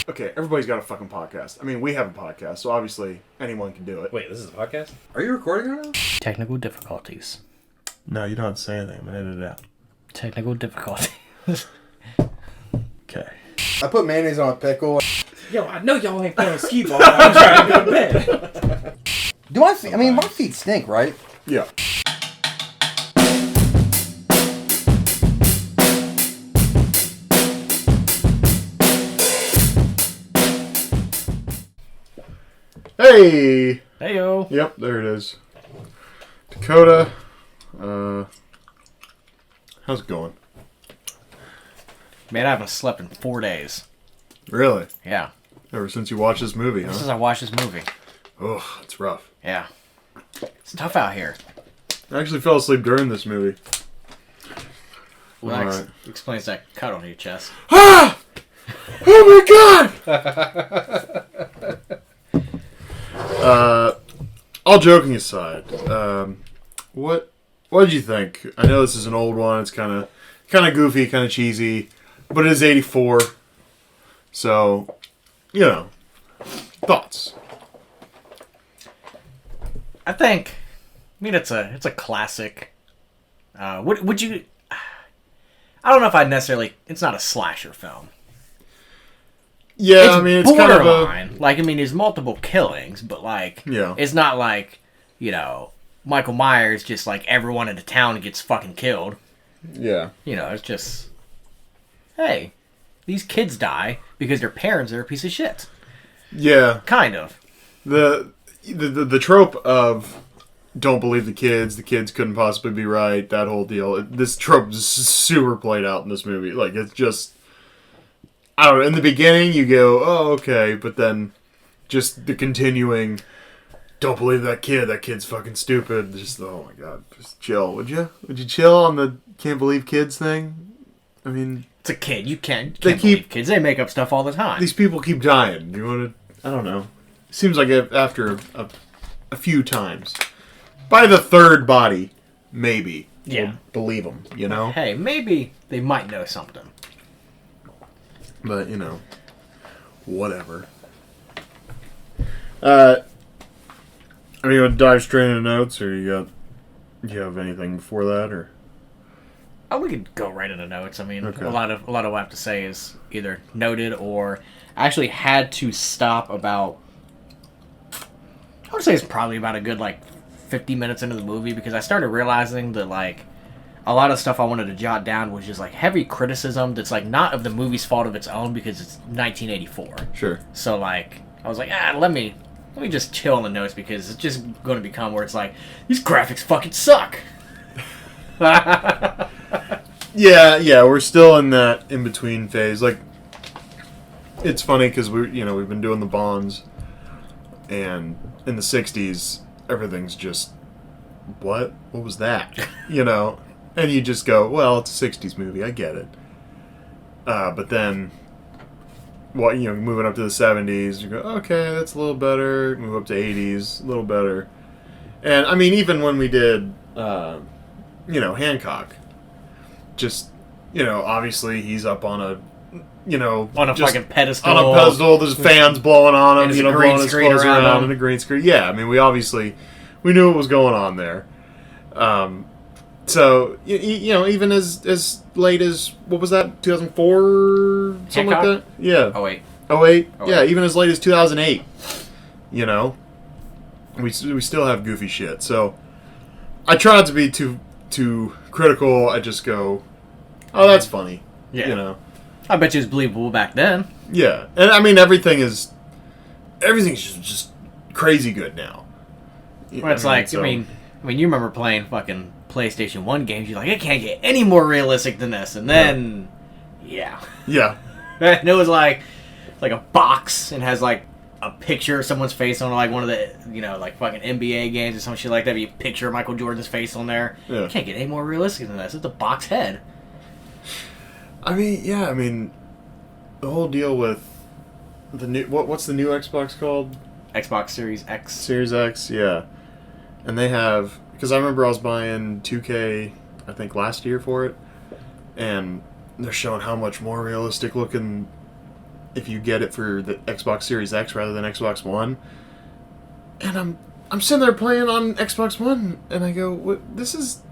Okay, everybody's got a fucking podcast. I mean, we have a podcast, so obviously anyone can do it. Wait, this is a podcast? Are you recording right now? Technical difficulties. No, you don't have to say anything. I'm gonna edit it out. Technical difficulties. Okay. I put mayonnaise on a pickle. Yo, I know y'all ain't playing skee ball. I'm trying to go to bed. Do my feet? I mean, my feet stink, right? Yeah. Hey! Heyo. Yep, there it is. Dakota, how's it going? Man, I haven't slept in 4 days. Really? Yeah. Ever since you watched this movie, huh? Since I watched this movie. Oh, it's rough. Yeah. It's tough out here. I actually fell asleep during this movie. Well, that Alright. explains that cut on your chest. Ah! Oh my god! All joking aside, what did you think? I know this is an old one. It's kind of goofy, kind of cheesy, but it is 84. So, you know, thoughts. I mean, it's a classic. Would you? I don't know if I'd necessarily. It's not a slasher film. Yeah, It's I mean, it's borderline. kind of Like, I mean, there's multiple killings, but like, Yeah. it's not like, you know, Michael Myers just like everyone in the town gets fucking killed. yeah. You know, it's just, hey, these kids die because their parents are a piece of shit. Yeah. Kind of. The trope of don't believe the kids couldn't possibly be right, that whole deal. This trope is super played out in this movie. Like, it's just, I don't know, in the beginning you go, oh, okay, but then just the continuing, don't believe that kid's fucking stupid. Just, oh my god, just chill, would you? Would you chill on the can't believe kids thing? I mean, It's a kid. You can't They believe kids. They make up stuff all the time. these people keep dying. You want to, I don't know. Seems like after a few times. By the third body, maybe. Yeah. We'll believe them, you know? Hey, maybe they might know something. But, you know, whatever. Are you going to dive straight into notes, or you have anything before that, or? Oh, we could go right into notes. I mean, Okay. a lot of what I have to say is either noted or I actually had to stop about. I would say it's probably about a good 50 minutes into the movie because I started realizing that a lot of stuff I wanted to jot down was just heavy criticism that's not of the movie's fault of its own because it's 1984. Sure. So I was like, let me just chill on the notes because it's just going to become where it's these graphics fucking suck. Yeah, we're still in that in-between phase. It's funny because we've been doing the Bonds, and in the 60s, everything's just, what was that? And you just go, well, it's a 60s movie, I get it. But then, moving up to the 70s, you go, okay, that's a little better. Move up to 80s, a little better. And, I mean, even when we did, Hancock, just, obviously he's up on a, On a fucking pedestal. on a pedestal, there's fans blowing on him, And there's a green blowing his screen clothes around him. and a green screen. Yeah, I mean, we knew what was going on there. So, even as late as, what was that, 2004? Something like Hancock? that? Yeah. Oh, wait. 08? Oh, Yeah, wait. even as late as 2008. We still have goofy shit. So, I try not to be too critical. I just go, oh, that's funny. Yeah. I bet you it was believable back then. Yeah, and I mean everything's just crazy good now. Well, it's I mean, you remember playing fucking PlayStation 1 games, you're like, it can't get any more realistic than this. And then, yeah. Yeah. And it was like a box and has a picture of someone's face on one of the, fucking NBA games or some shit like that. You picture Michael Jordan's face on there. Yeah. You can't get any more realistic than this. It's a box head. I mean, the whole deal with the new what's the new Xbox called? Xbox Series X. Series X, yeah. And they have, because I remember I was buying 2K, I think last year for it, and they're showing how much more realistic looking if you get it for the Xbox Series X rather than Xbox One. And I'm sitting there playing on Xbox One, and I go, "What? This is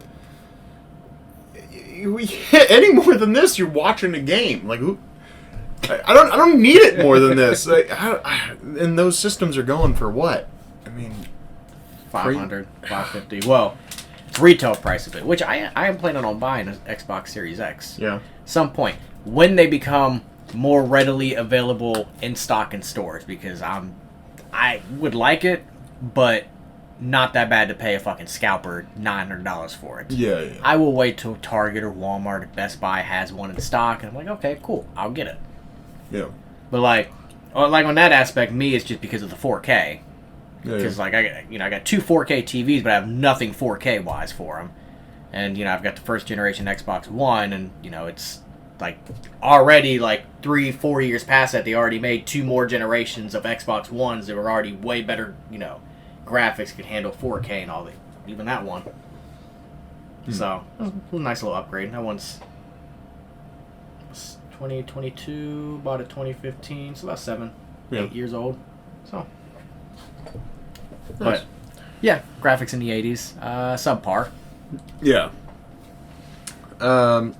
any more than this? You're watching a game. Like, who? I don't need it more than this. Like, and those systems are going for what? I mean, 500, 550. Well, it's retail price of it, which I am planning on buying an Xbox Series X. Yeah. Some point when they become more readily available in stock in stores, because I would like it, but not that bad to pay a fucking scalper $900 for it. Yeah. I will wait till Target or Walmart or Best Buy has one in stock, and I'm like, okay, cool, I'll get it. Yeah. But like on that aspect, me, it's just because of the 4K. Because Yeah. like I got two 4K TVs, but I have nothing 4K wise for them. And I've got the first generation Xbox One, and it's like already like 3-4 years past that. They already made 2 more generations of Xbox Ones that were already way better. Graphics could handle 4K and all that. Even that one. So it was a nice little upgrade. That one's 2022. Bought it 2015. So about 8 years old. So. Nice. But yeah, graphics in the 80s, subpar. Yeah. I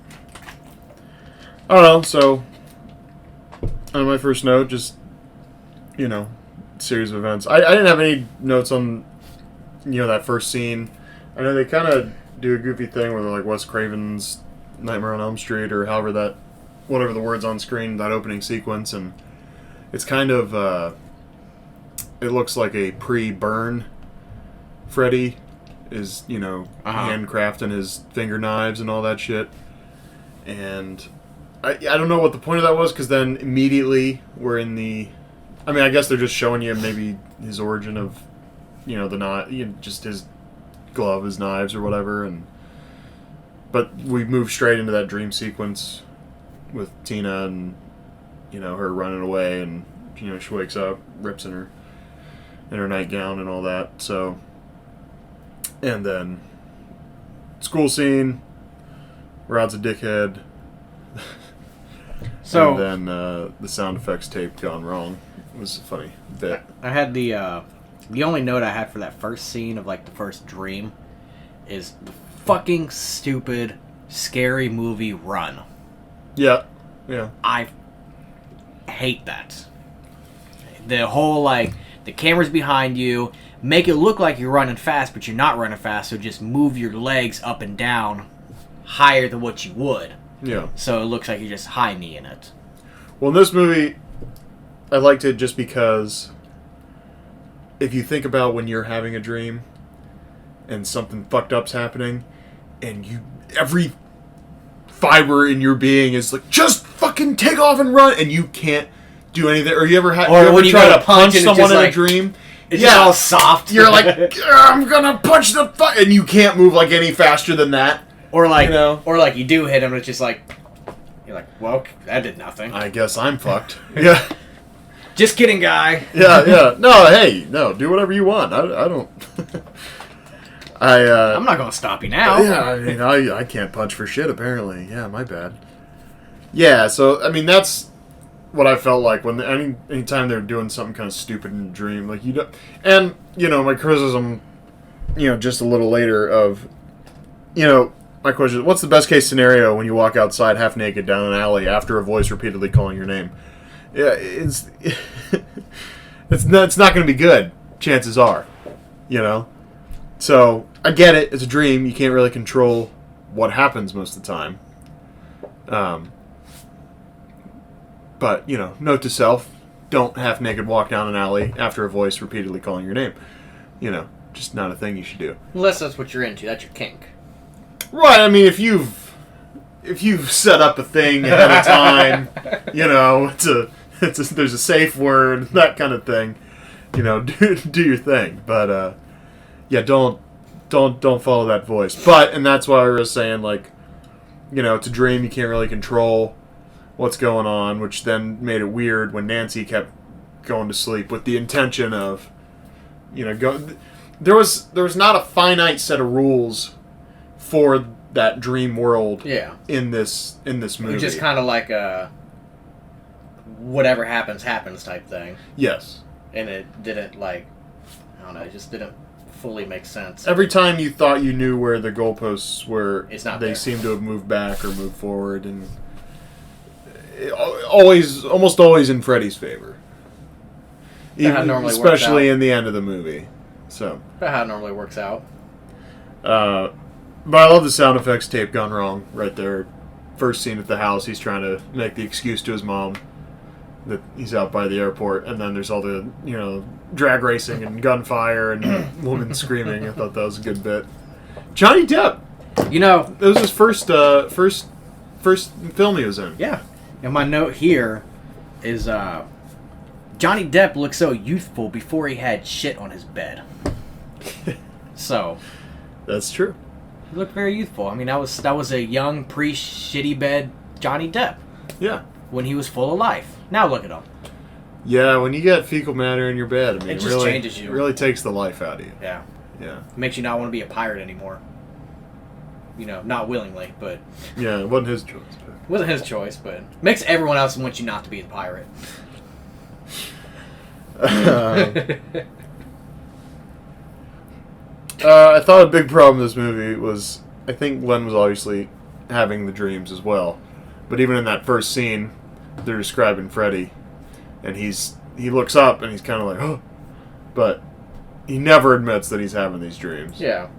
don't know. So, on my first note, just series of events. I didn't have any notes on that first scene. I know they kind of do a goofy thing where they're like Wes Craven's Nightmare on Elm Street or whatever the words on screen, that opening sequence, and it's kind of it looks like a pre-burn Freddy is, handcrafting his finger knives and all that shit. And I don't know what the point of that was, because then immediately we're in the... I mean, I guess they're just showing you maybe his origin of, the knife, just his glove, his knives or whatever. But we move straight into that dream sequence with Tina and, her running away, and, she wakes up, rips in her nightgown and all that. So, and then school scene, Rod's a dickhead. So and then the sound effects tape gone wrong. It was a funny bit. I had the only note I had for that first scene of like the first dream is the fucking stupid scary movie Run. Yeah. I hate that. The whole the camera's behind you, make it look like you're running fast, but you're not running fast, so just move your legs up and down higher than what you would. Yeah. So it looks like you're just high kneeing it. Well, in this movie, I liked it just because if you think about when you're having a dream and something fucked up's happening, and every fiber in your being is like, just fucking take off and run, and you can't do anything. Or you ever try to punch someone in a dream? It's just all soft. You're like, I'm gonna punch the fuck, and you can't move like any faster than that. Or like you do hit him, and it's just like, you're like, well, that did nothing. I guess I'm fucked. Yeah. Just kidding, guy. Yeah. No, hey, no, do whatever you want. I don't. I'm not gonna stop you now. Yeah, I mean, I can't punch for shit, apparently. Yeah, my bad. Yeah, so, I mean, that's what I felt like when anytime they're doing something kind of stupid in a dream. Like, you don't... And, my criticism, just a little later of, my question is, what's the best case scenario when you walk outside half naked down an alley after a voice repeatedly calling your name? Yeah, it's not going to be good, chances are, So, I get it, it's a dream, you can't really control what happens most of the time. But, note to self, don't half-naked walk down an alley after a voice repeatedly calling your name. Just not a thing you should do. Unless that's what you're into, that's your kink. Right, I mean, if you've set up a thing ahead of time, there's a safe word, that kind of thing, do your thing. But, yeah, don't follow that voice. And that's why I was saying, it's a dream, you can't really control what's going on, which then made it weird when Nancy kept going to sleep with the intention of, there was not a finite set of rules for that dream world. Yeah. In this movie. Just kind of like whatever happens type thing. Yes. And it didn't, like, I don't know, it just didn't fully make sense. Every time you thought you knew where the goalposts were, It's not they there. seem to have moved back or moved forward, and almost always in Freddy's favor. How it normally works Especially out. in the end of the movie. So, About how it normally works out. but I love the sound effects tape gone wrong right there. First scene at the house, he's trying to make the excuse to his mom that he's out by the airport, and then there's all the, drag racing and gunfire and women screaming. I thought that was a good bit. Johnny Depp. It was his first film he was in. Yeah. And my note here is Johnny Depp looked so youthful before he had shit on his bed. So That's true. he looked very youthful. I mean, that was a young pre-shitty bed Johnny Depp Yeah. when he was full of life. Now look at him. Yeah, when you get fecal matter in your bed, I mean, It just really, changes you. It really takes the life out of you. Yeah. Yeah. Makes you not want to be a pirate anymore. Not willingly, but Yeah, it wasn't his choice. But. it wasn't his choice, but makes everyone else want you not to be a pirate. I thought a big problem with this movie was, I think Glenn was obviously having the dreams as well. But even in that first scene, they're describing Freddy, and he looks up and he's kind of like, oh, but he never admits that he's having these dreams. Yeah.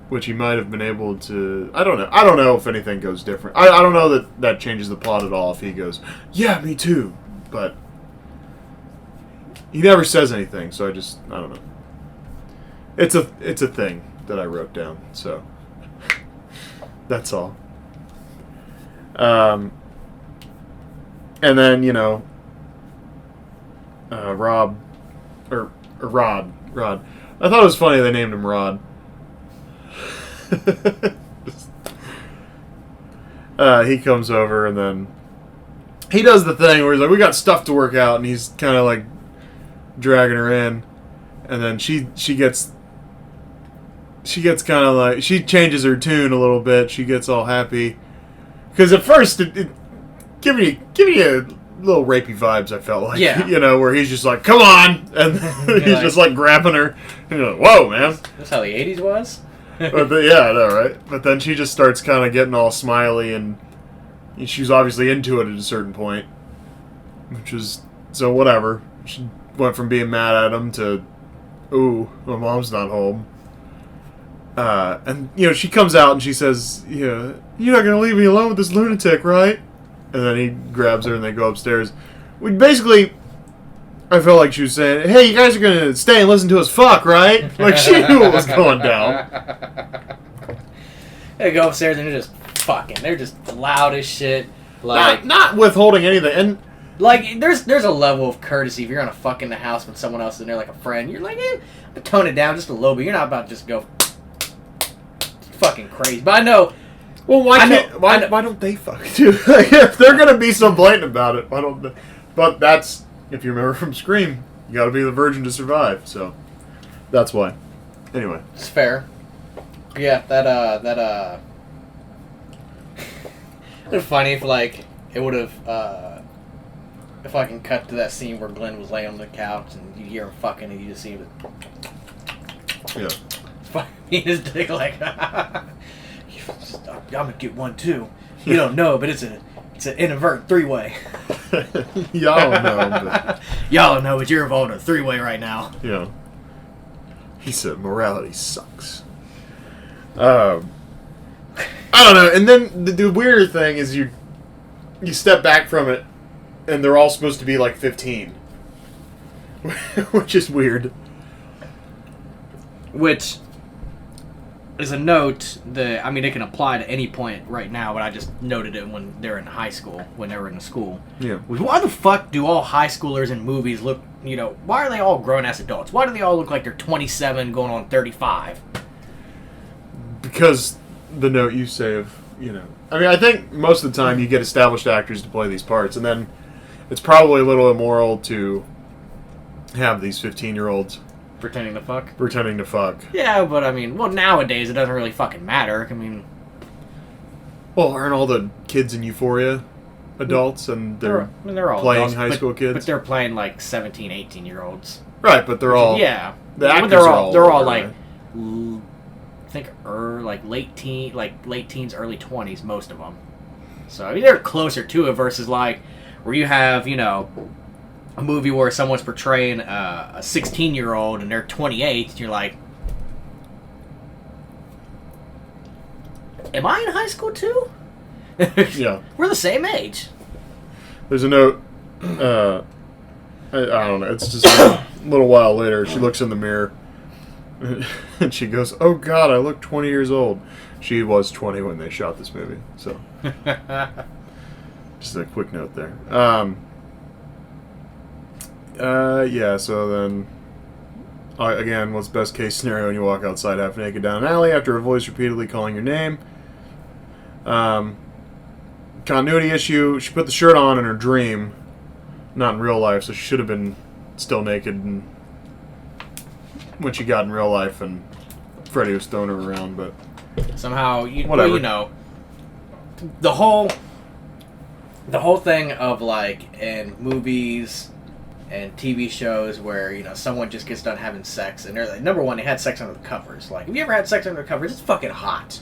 Which he might have been able to. I don't know. I don't know if anything goes different. I don't know that changes the plot at all if he goes, yeah, me too. But he never says anything, so I don't know. It's a thing that I wrote down, so that's all. And then Rod. I thought it was funny they named him Rod. He comes over and then he does the thing where he's like, we got stuff to work out, and he's kind of like dragging her in, and then she gets kind of like, she changes her tune a little bit. She gets all happy because at first it give me a little rapey vibes. I felt like, where he's just like, come on, and he's just like grabbing her. And you're like, whoa, man. That's how the 80s was? Yeah, I know, right? But then she just starts kind of getting all smiley, and she's obviously into it at a certain point. Which is, so whatever. She went from being mad at him to, ooh, my mom's not home. And, she comes out and she says, you're not going to leave me alone with this lunatic, right? And then he grabs her and they go upstairs. We basically, I felt like she was saying, hey, you guys are going to stay and listen to us fuck, right? Like, she knew what was going down. They go upstairs and they're just fucking. They're just loud as shit. Like, Not withholding anything. And like there's a level of courtesy if you're gonna fuck in the house with someone else in there, like a friend. You're like, tone it down just a little bit. You're not about to just go fucking crazy. But I know. Well, why don't they fuck too? Like, if they're gonna be so blatant about it, why don't they? But that's, if you remember from Scream, you gotta be the virgin to survive, so that's why. Anyway. It's fair. Yeah, it's funny if it would have if I can cut to that scene where Glenn was laying on the couch and you hear him fucking and you just see him Yeah. fucking his dick like I'm gonna get one too. You don't know, but it's an inadvertent three-way. Y'all know, but Y'all don't know, but you're involved in a three-way right now. He said morality sucks. I don't know. And then the weirder thing is you step back from it, and they're all supposed to be like 15, which is weird. Which is a note that, I mean, it can apply to any point right now, but I just noted it when they're in high school, when they were in school. Yeah. Why the fuck do all high schoolers in movies look, why are they all grown-ass adults? Why do they all look like they're 27 going on 35? Because the note you say of, I mean, I think most of the time you get established actors to play these parts, and then it's probably a little immoral to have these 15-year-olds Pretending to fuck? Yeah, but I mean, nowadays it doesn't really fucking matter. I mean... Well, aren't all the kids in Euphoria adults and they're they're all playing adults, high school kids. But they're playing like 17, 18-year-olds. Right, but they're all Yeah. The actors they're are all all they're all older, like right? I think late teens, early 20s, most of them. So I mean they're closer to it versus like where you have, you know, a movie where someone's portraying a 16-year-old and they're 28, and you're like, am I in high school too? Yeah. We're the same age. There's a note. I don't know. It's just a little while later. She looks in the mirror, and she goes, "Oh God, I look 20 years old." She was 20 when they shot this movie. So, just a quick note there. Yeah. So then, again, what's best case scenario when you walk outside half naked down an alley after a voice repeatedly calling your name? Continuity issue. She put the shirt on in her dream, not in real life, so she should have been still naked when she got in real life and Freddy was throwing her around, but somehow whatever. well, you know, the whole thing of like in movies and TV shows where, you know, someone just gets done having sex and they're like, number one, they had sex under the covers. Like, have you ever had sex under the covers? It's fucking hot.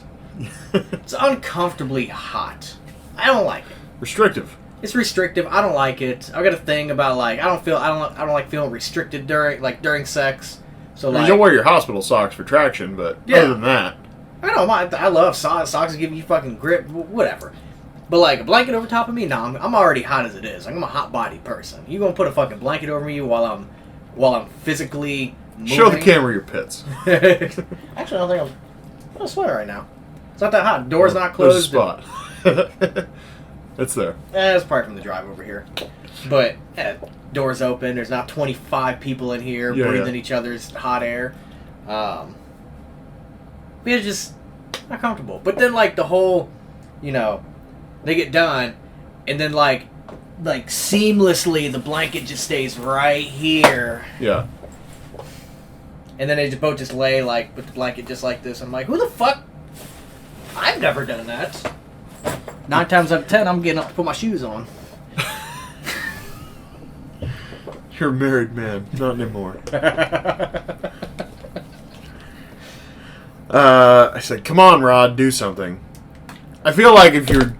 It's uncomfortably hot. I don't like it. Restrictive. It's restrictive. I don't like it. I got a thing about like I don't like feeling restricted during sex. So I mean, like you'll wear your hospital socks for traction, but Yeah. other than that, I don't mind. I love socks. Socks give you fucking grip, whatever. But like a blanket over top of me, no, I'm already hot as it is. Like, I'm a hot body person. You gonna put a fucking blanket over me while I'm physically moving? show the camera your pits. Actually, I don't think I'm a sweater right now. It's not that hot. Door's not There's a closed. spot. It's there. It's probably from the drive over here. But door's open. There's not 25 people in here breathing each other's hot air. It's just not comfortable. But then like the whole, you know, they get done, and then like seamlessly the blanket just stays right here, Yeah. and then they both just lay like with the blanket just like this. I'm like, who the fuck? I've never done that. 9 times out of 10, I'm getting up to put my shoes on. You're a married man. Not anymore. I said, come on, Rod, do something. I feel like if your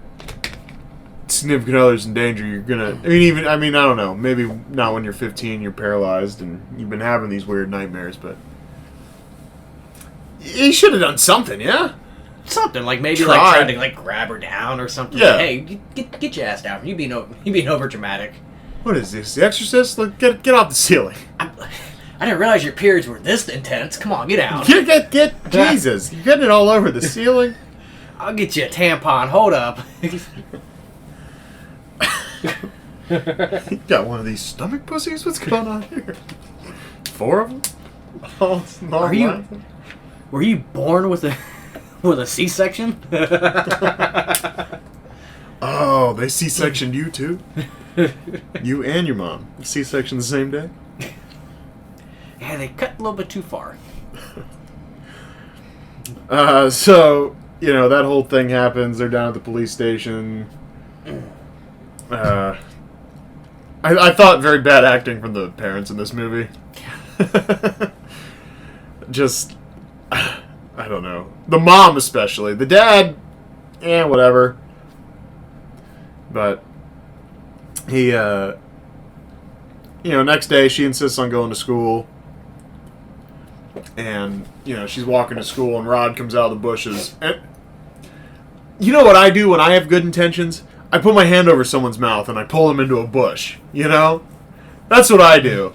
significant other's in danger, you're gonna... I don't know. Maybe not when you're 15, you're paralyzed, and you've been having these weird nightmares, but... You should have done something, yeah? Something like maybe Try. like trying to like grab her down or something. Yeah. Like, hey, get your ass down. You being over dramatic. What is this? The Exorcist? Look, get off the ceiling. I didn't realize your periods were this intense. Come on, get out. Get Jesus! You're getting it all over the ceiling. I'll get you a tampon. Hold up. You got one of these stomach pussies? What's going on here? 4 of them? All Were you born with a C-section? Oh, they C-sectioned you too? You and your mom C-sectioned the same day? Yeah, they cut a little bit too far. So, you know, that whole thing happens. They're down at the police station. I thought very bad acting from the parents in this movie. Just, I don't know. The mom especially. The dad, whatever. But he, next day she insists on going to school. And, she's walking to school and Rod comes out of the bushes. And you know what I do when I have good intentions? I put my hand over someone's mouth and I pull them into a bush, That's what I do.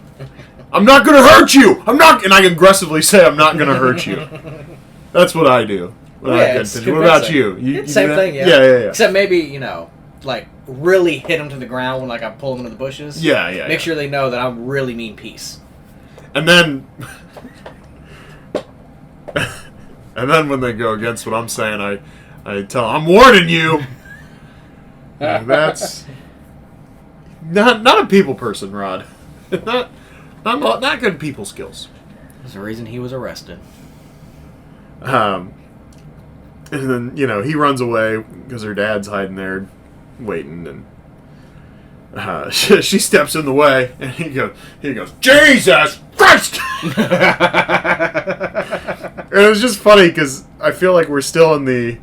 I'm not going to hurt you! And I aggressively say I'm not going to hurt you. That's what I do. When I have good intentions. What about you? You Same thing, yeah. Yeah. Except maybe, like really hit them to the ground when like I pull them into the bushes. Yeah. Make sure they know that I really mean peace. And then... and then when they go against what I'm saying, I tell them, I'm warning you! That's... Not a people person, Rod. Not good people skills. There's a reason he was arrested. And then, he runs away because her dad's hiding there waiting, and She steps in the way, and he goes, Jesus Christ! And it was just funny because I feel like we're still in the.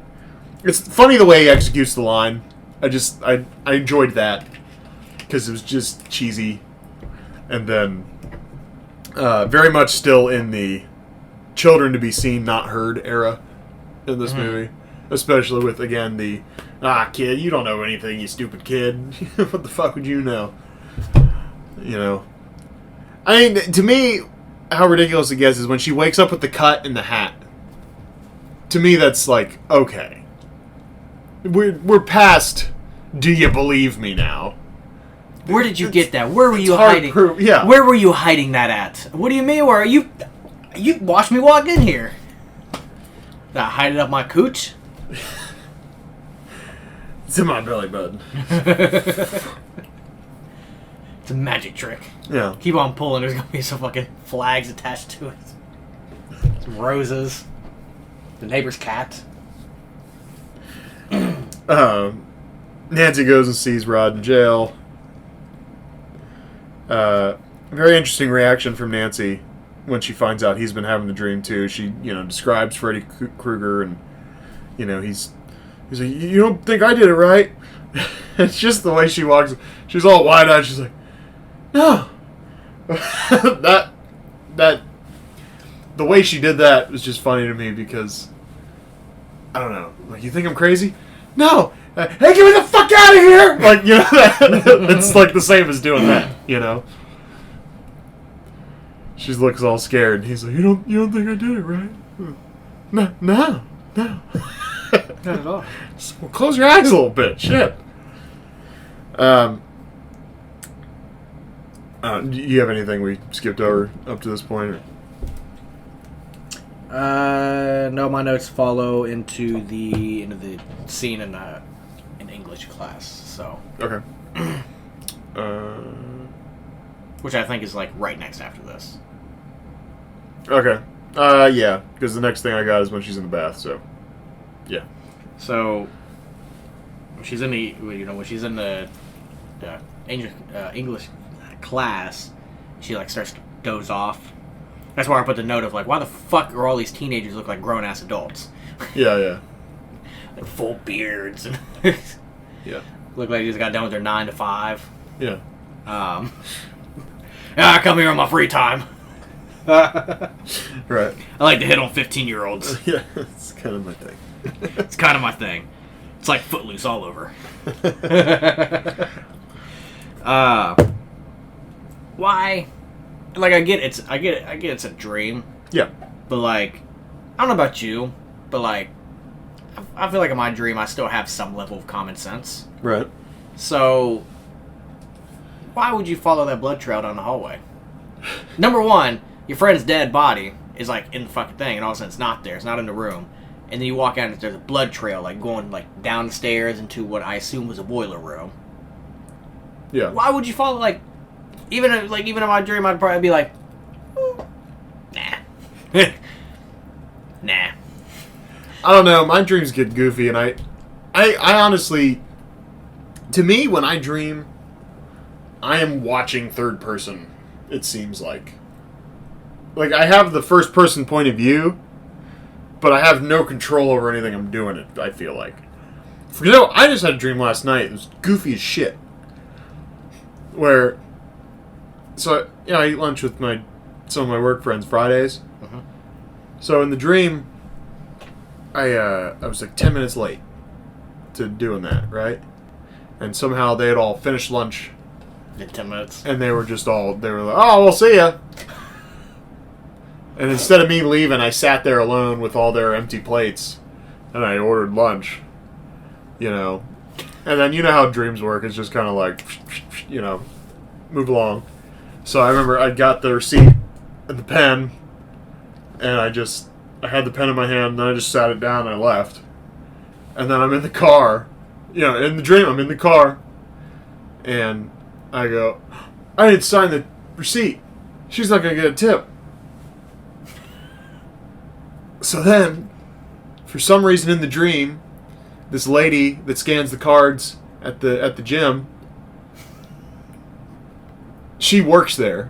It's funny the way he executes the line. I enjoyed that because it was just cheesy, and then very much still in the children to be seen, not heard era in this movie, especially with again the. Kid, you don't know anything, you stupid kid. What the fuck would you know? You know. I mean, to me, how ridiculous it gets is when she wakes up with the cut and the hat. To me, that's like, okay. We're past, do you believe me now? Where did you get that? Where were you hiding? Yeah. Where were you hiding that at? What do you mean? Where are you? You watched me walk in here. Did I hide it up my cooch? It's in my belly button. It's a magic trick. Yeah. Keep on pulling. There's gonna be some fucking flags attached to it. Some roses. The neighbor's cat. Nancy goes and sees Rod in jail. Very interesting reaction from Nancy when she finds out he's been having the dream too. She, describes Freddy Krueger, and he's like, you don't think I did it, right? It's just the way she walks. She's all wide-eyed. She's like, no. that the way she did that was just funny to me because I don't know. Like, you think I'm crazy? No. Hey, get me the fuck out of here! Like, it's like the same as doing that. She looks all scared. He's like, you don't think I did it, right? No. Not at all. Well, close your eyes a little bit. Shit. Do you have anything we skipped over up to this point? No, my notes follow into the scene in English class. So. Okay. Which I think is like right next after this. Okay. Yeah, because the next thing I got is when she's in the bath. So. Yeah. So, when she's in the English class, she like starts to doze off. That's where I put the note of like, why the fuck are all these teenagers look like grown ass adults? Yeah. Like full beards and Yeah. look like they just got done with their 9 to 5. Yeah. I come here on my free time. Right. I like to hit on 15-year-olds. Yeah, it's kind of my thing. It's kind of my thing. It's like Footloose all over. Why? Like, I get it's a dream. Yeah. But like, I don't know about you, but like, I feel like in my dream I still have some level of common sense. Right. So, why would you follow that blood trail down the hallway? Number one, your friend's dead body is like in the fucking thing, and all of a sudden it's not there. It's not in the room. And then you walk out and there's a blood trail like going like down the stairs into what I assume was a boiler room. Yeah. Why would you follow even in my dream I'd probably be like, nah. Nah. I don't know. My dreams get goofy, and I honestly, to me, when I dream, I am watching third person. It seems like I have the first person point of view, but I have no control over anything I'm doing. I feel like. I just had a dream last night. It was goofy as shit. So I eat lunch with some of my work friends Fridays. Uh-huh. So in the dream, I was like 10 minutes late to doing that, right? And somehow they had all finished lunch In 10 minutes. and they were like, oh, we'll see ya. And instead of me leaving, I sat there alone with all their empty plates and I ordered lunch, And then you know how dreams work. It's just kind of like, move along. So I remember I got the receipt and the pen, and I had the pen in my hand, and then I just sat it down and I left. And then I'm in the car, in the dream I'm in the car, and I go, I didn't sign the receipt. She's not going to get a tip. So then, for some reason in the dream, this lady that scans the cards at the gym she works there.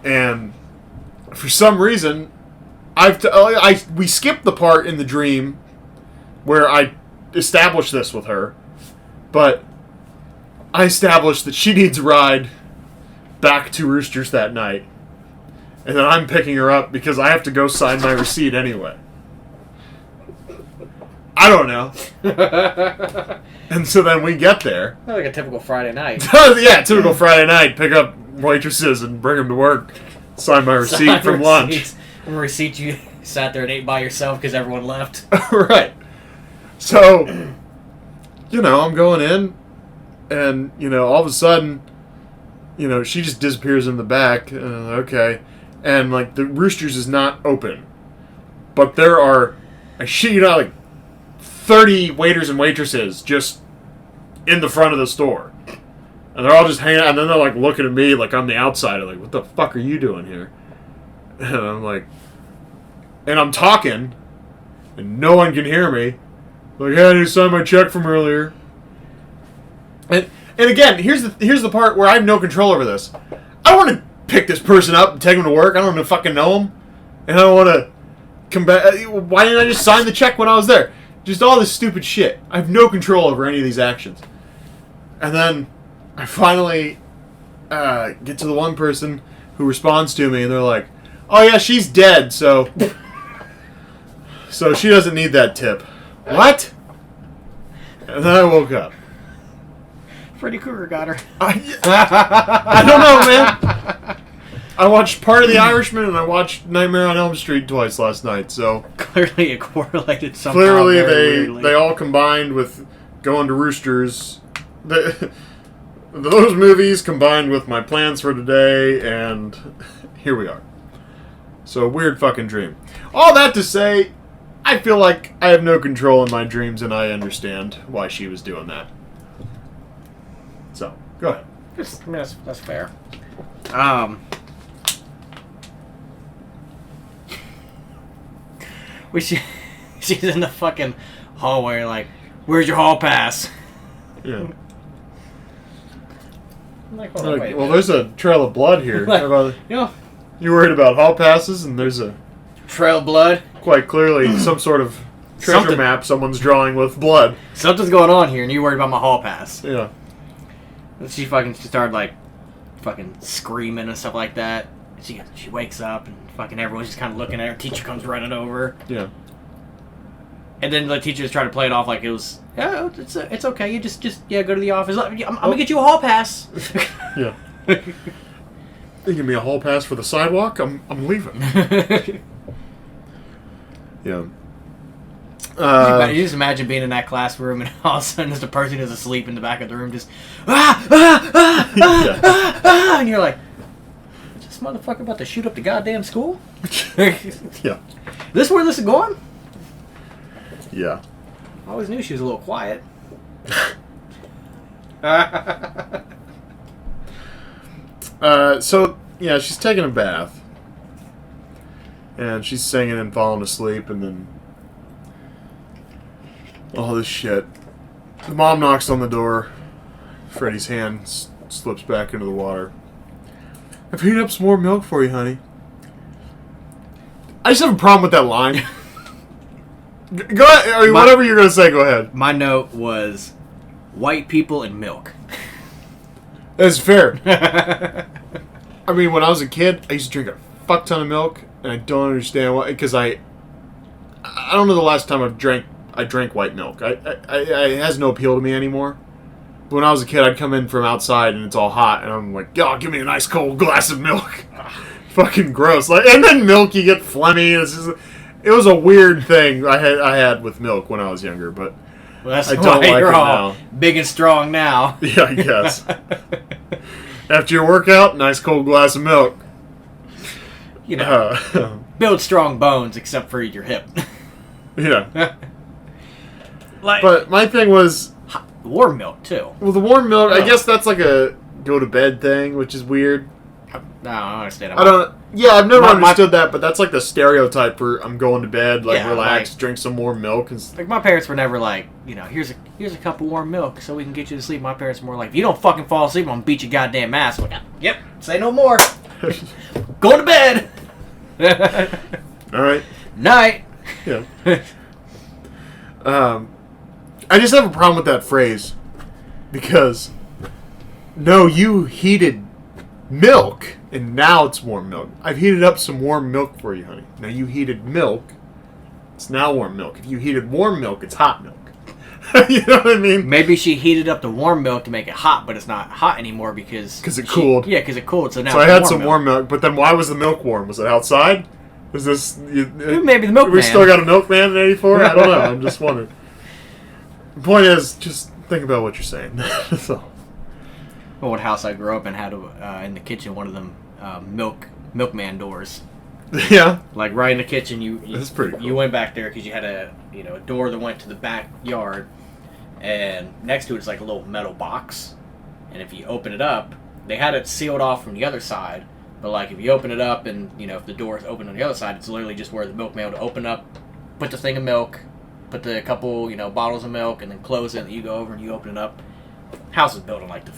And for some reason, we skipped the part in the dream where I established this with her, but I established that she needs a ride back to Roosters that night, and then I'm picking her up because I have to go sign my receipt anyway. I don't know. And so then we get there. Like a typical Friday night. Yeah, typical Friday night. Pick up waitresses and bring them to work. Sign my receipt from lunch. Receipt you sat there and ate by yourself because everyone left. Right. So, I'm going in, and, all of a sudden, she just disappears in the back. Okay. And, like, the Roosters is not open. But there are, I shit you not, like, 30 waiters and waitresses just in the front of the store. And they're all just hanging out, and then they're, like, looking at me like I'm the outsider. Like, what the fuck are you doing here? And I'm like, and I'm talking, and no one can hear me. Like, hey, I need to sign my check from earlier. And again, here's the part where I have no control over this. I don't want to pick this person up and take them to work. I don't want to fucking know them. And I don't want to come back. Why didn't I just sign the check when I was there? Just all this stupid shit. I have no control over any of these actions. And then I finally get to the one person who responds to me, and they're like, oh yeah, she's dead, so she doesn't need that tip. What? And then I woke up. Freddy Krueger got her. I don't know, man. I watched part of The Irishman, and I watched Nightmare on Elm Street twice last night, so... Clearly it correlated somehow. Clearly they all combined with going to Roosters. Those movies combined with my plans for today, and here we are. So, weird fucking dream. All that to say, I feel like I have no control in my dreams, and I understand why she was doing that. So, go ahead. That's fair. She's in the fucking hallway, like, where's your hall pass? Yeah. I'm like, hold on, wait a Well, minute. there's a trail of blood here. Like, How about, you you worried about hall passes, and there's a trail of blood. quite clearly some sort of treasure Something. map someone's drawing with blood. Something's going on here, and you worried about my hall pass. Yeah. And she started, like, fucking screaming and stuff like that. She wakes up, and fucking everyone's just kind of looking at her. Teacher comes running over. Yeah. And then the teacher just tried to play it off like it was, yeah, it's okay. You just go to the office. I'm gonna get you a hall pass. Yeah. They give me a hall pass for the sidewalk. I'm leaving. Yeah. You just imagine being in that classroom and all of a sudden there's a person who's asleep in the back of the room just and you're like, is this motherfucker about to shoot up the goddamn school? Yeah. This where this is going? Yeah. I always knew she was a little quiet. So, yeah, she's taking a bath. And she's singing and falling asleep, and then all this shit. The mom knocks on the door. Freddy's hand slips back into the water. I've heated up some more milk for you, honey. I just have a problem with that line. Go ahead, or whatever you're going to say, go ahead. My note was white people and milk. That's fair. I mean, when I was a kid, I used to drink a fuck ton of milk, and I don't understand why. Because I don't know the last time I drank white milk. It has no appeal to me anymore. But when I was a kid, I'd come in from outside and it's all hot, and I'm like, "Yo, give me a nice cold glass of milk." Fucking gross. Like, and then milk, you get phlegmy. It was a weird thing I had with milk when I was younger, but Well, that's I why don't like you're it all now. big and strong now. Yeah, I guess. After your workout, nice cold glass of milk. You know, build strong bones except for your hip. Yeah. Like, But my thing was, warm milk too. well, the warm milk, I Yeah. guess that's like a go to bed thing, which is weird. No, I don't understand. I don't. Yeah, I've never My- understood that, but that's like the stereotype for I'm going to bed, like Yeah, relax, like- drink some more milk. And Like, my parents were never like, you know, here's a cup of warm milk so we can get you to sleep. My parents were more like, if you don't fucking fall asleep, I'm gonna beat your goddamn ass. I'm like, yep, say no more. Going to bed. all right. Night. Yeah. I just have a problem with that phrase because no, you heated milk and now it's warm milk. I've heated up some warm milk for you, honey. Now you heated milk. It's now warm milk. If you heated warm milk, it's hot milk. You know what I mean? Maybe she heated up the warm milk to make it hot, but it's not hot anymore because it cooled. Yeah, because it cooled. So now So I it's had some warm milk, but then why was the milk warm? Was it outside? Was this? Maybe the milkman. We still got a milkman in '84. I don't know. I'm just wondering. The point is, just think about what you're saying. That's all. Old house I grew up in had in the kitchen one of them milkman doors. Yeah. Like right in the kitchen, you That's pretty cool. You went back there because you had a door that went to the backyard, and next to it is like a little metal box, and if you open it up, they had it sealed off from the other side. But like if you open it up and if the door is open on the other side, it's literally just where the milkman would open up, put the thing of milk, put the couple bottles of milk, and then close it. And you go over and you open it up. House was built in like I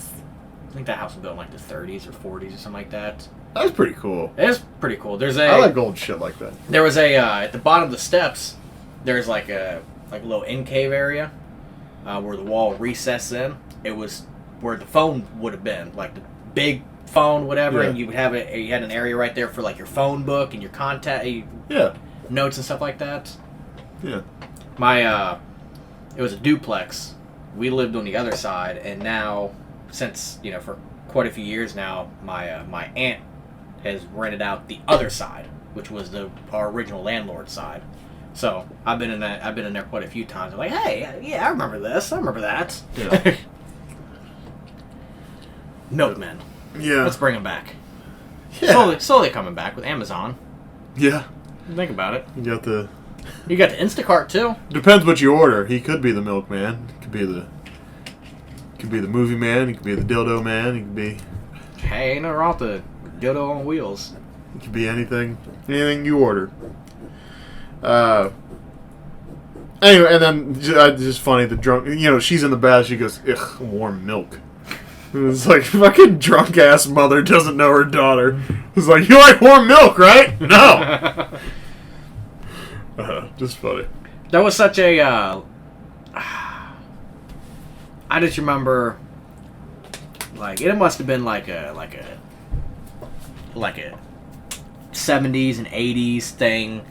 think that house was built in like the 30s or 40s or something like that. That was pretty cool. It's pretty cool. I like old shit like that. There was at the bottom of the steps, there's like a little in cave area where the wall recessed in. It was where the phone would have been, like the big phone, whatever, Yeah. and you would have it. You had an area right there for like your phone book and your contact, Yeah. notes and stuff like that. Yeah. My it was a duplex. We lived on the other side, and now since for quite a few years now, my aunt has rented out the other side, which was our original landlord's side. So I've been in there quite a few times. I'm like, hey, yeah, I remember this. I remember that. Yeah. Milkmen. Yeah. Let's bring them back. Yeah. Slowly coming back with Amazon. Yeah. Think about it. You got the. You got the Instacart too. Depends what you order. He could be the milkman. He could be the. Could be the movie man. He could be the dildo man. He could be. Hey, ain't no wrong with the dildo on wheels. He could be anything. Anything you order. Anyway, and then just funny. The drunk. She's in the bath. She goes, "Ugh, warm milk." It's like fucking drunk ass mother doesn't know her daughter. It's like, you like warm milk, right? No. Just funny. That was such a. I just remember, like it must have been like a 70s and 80s thing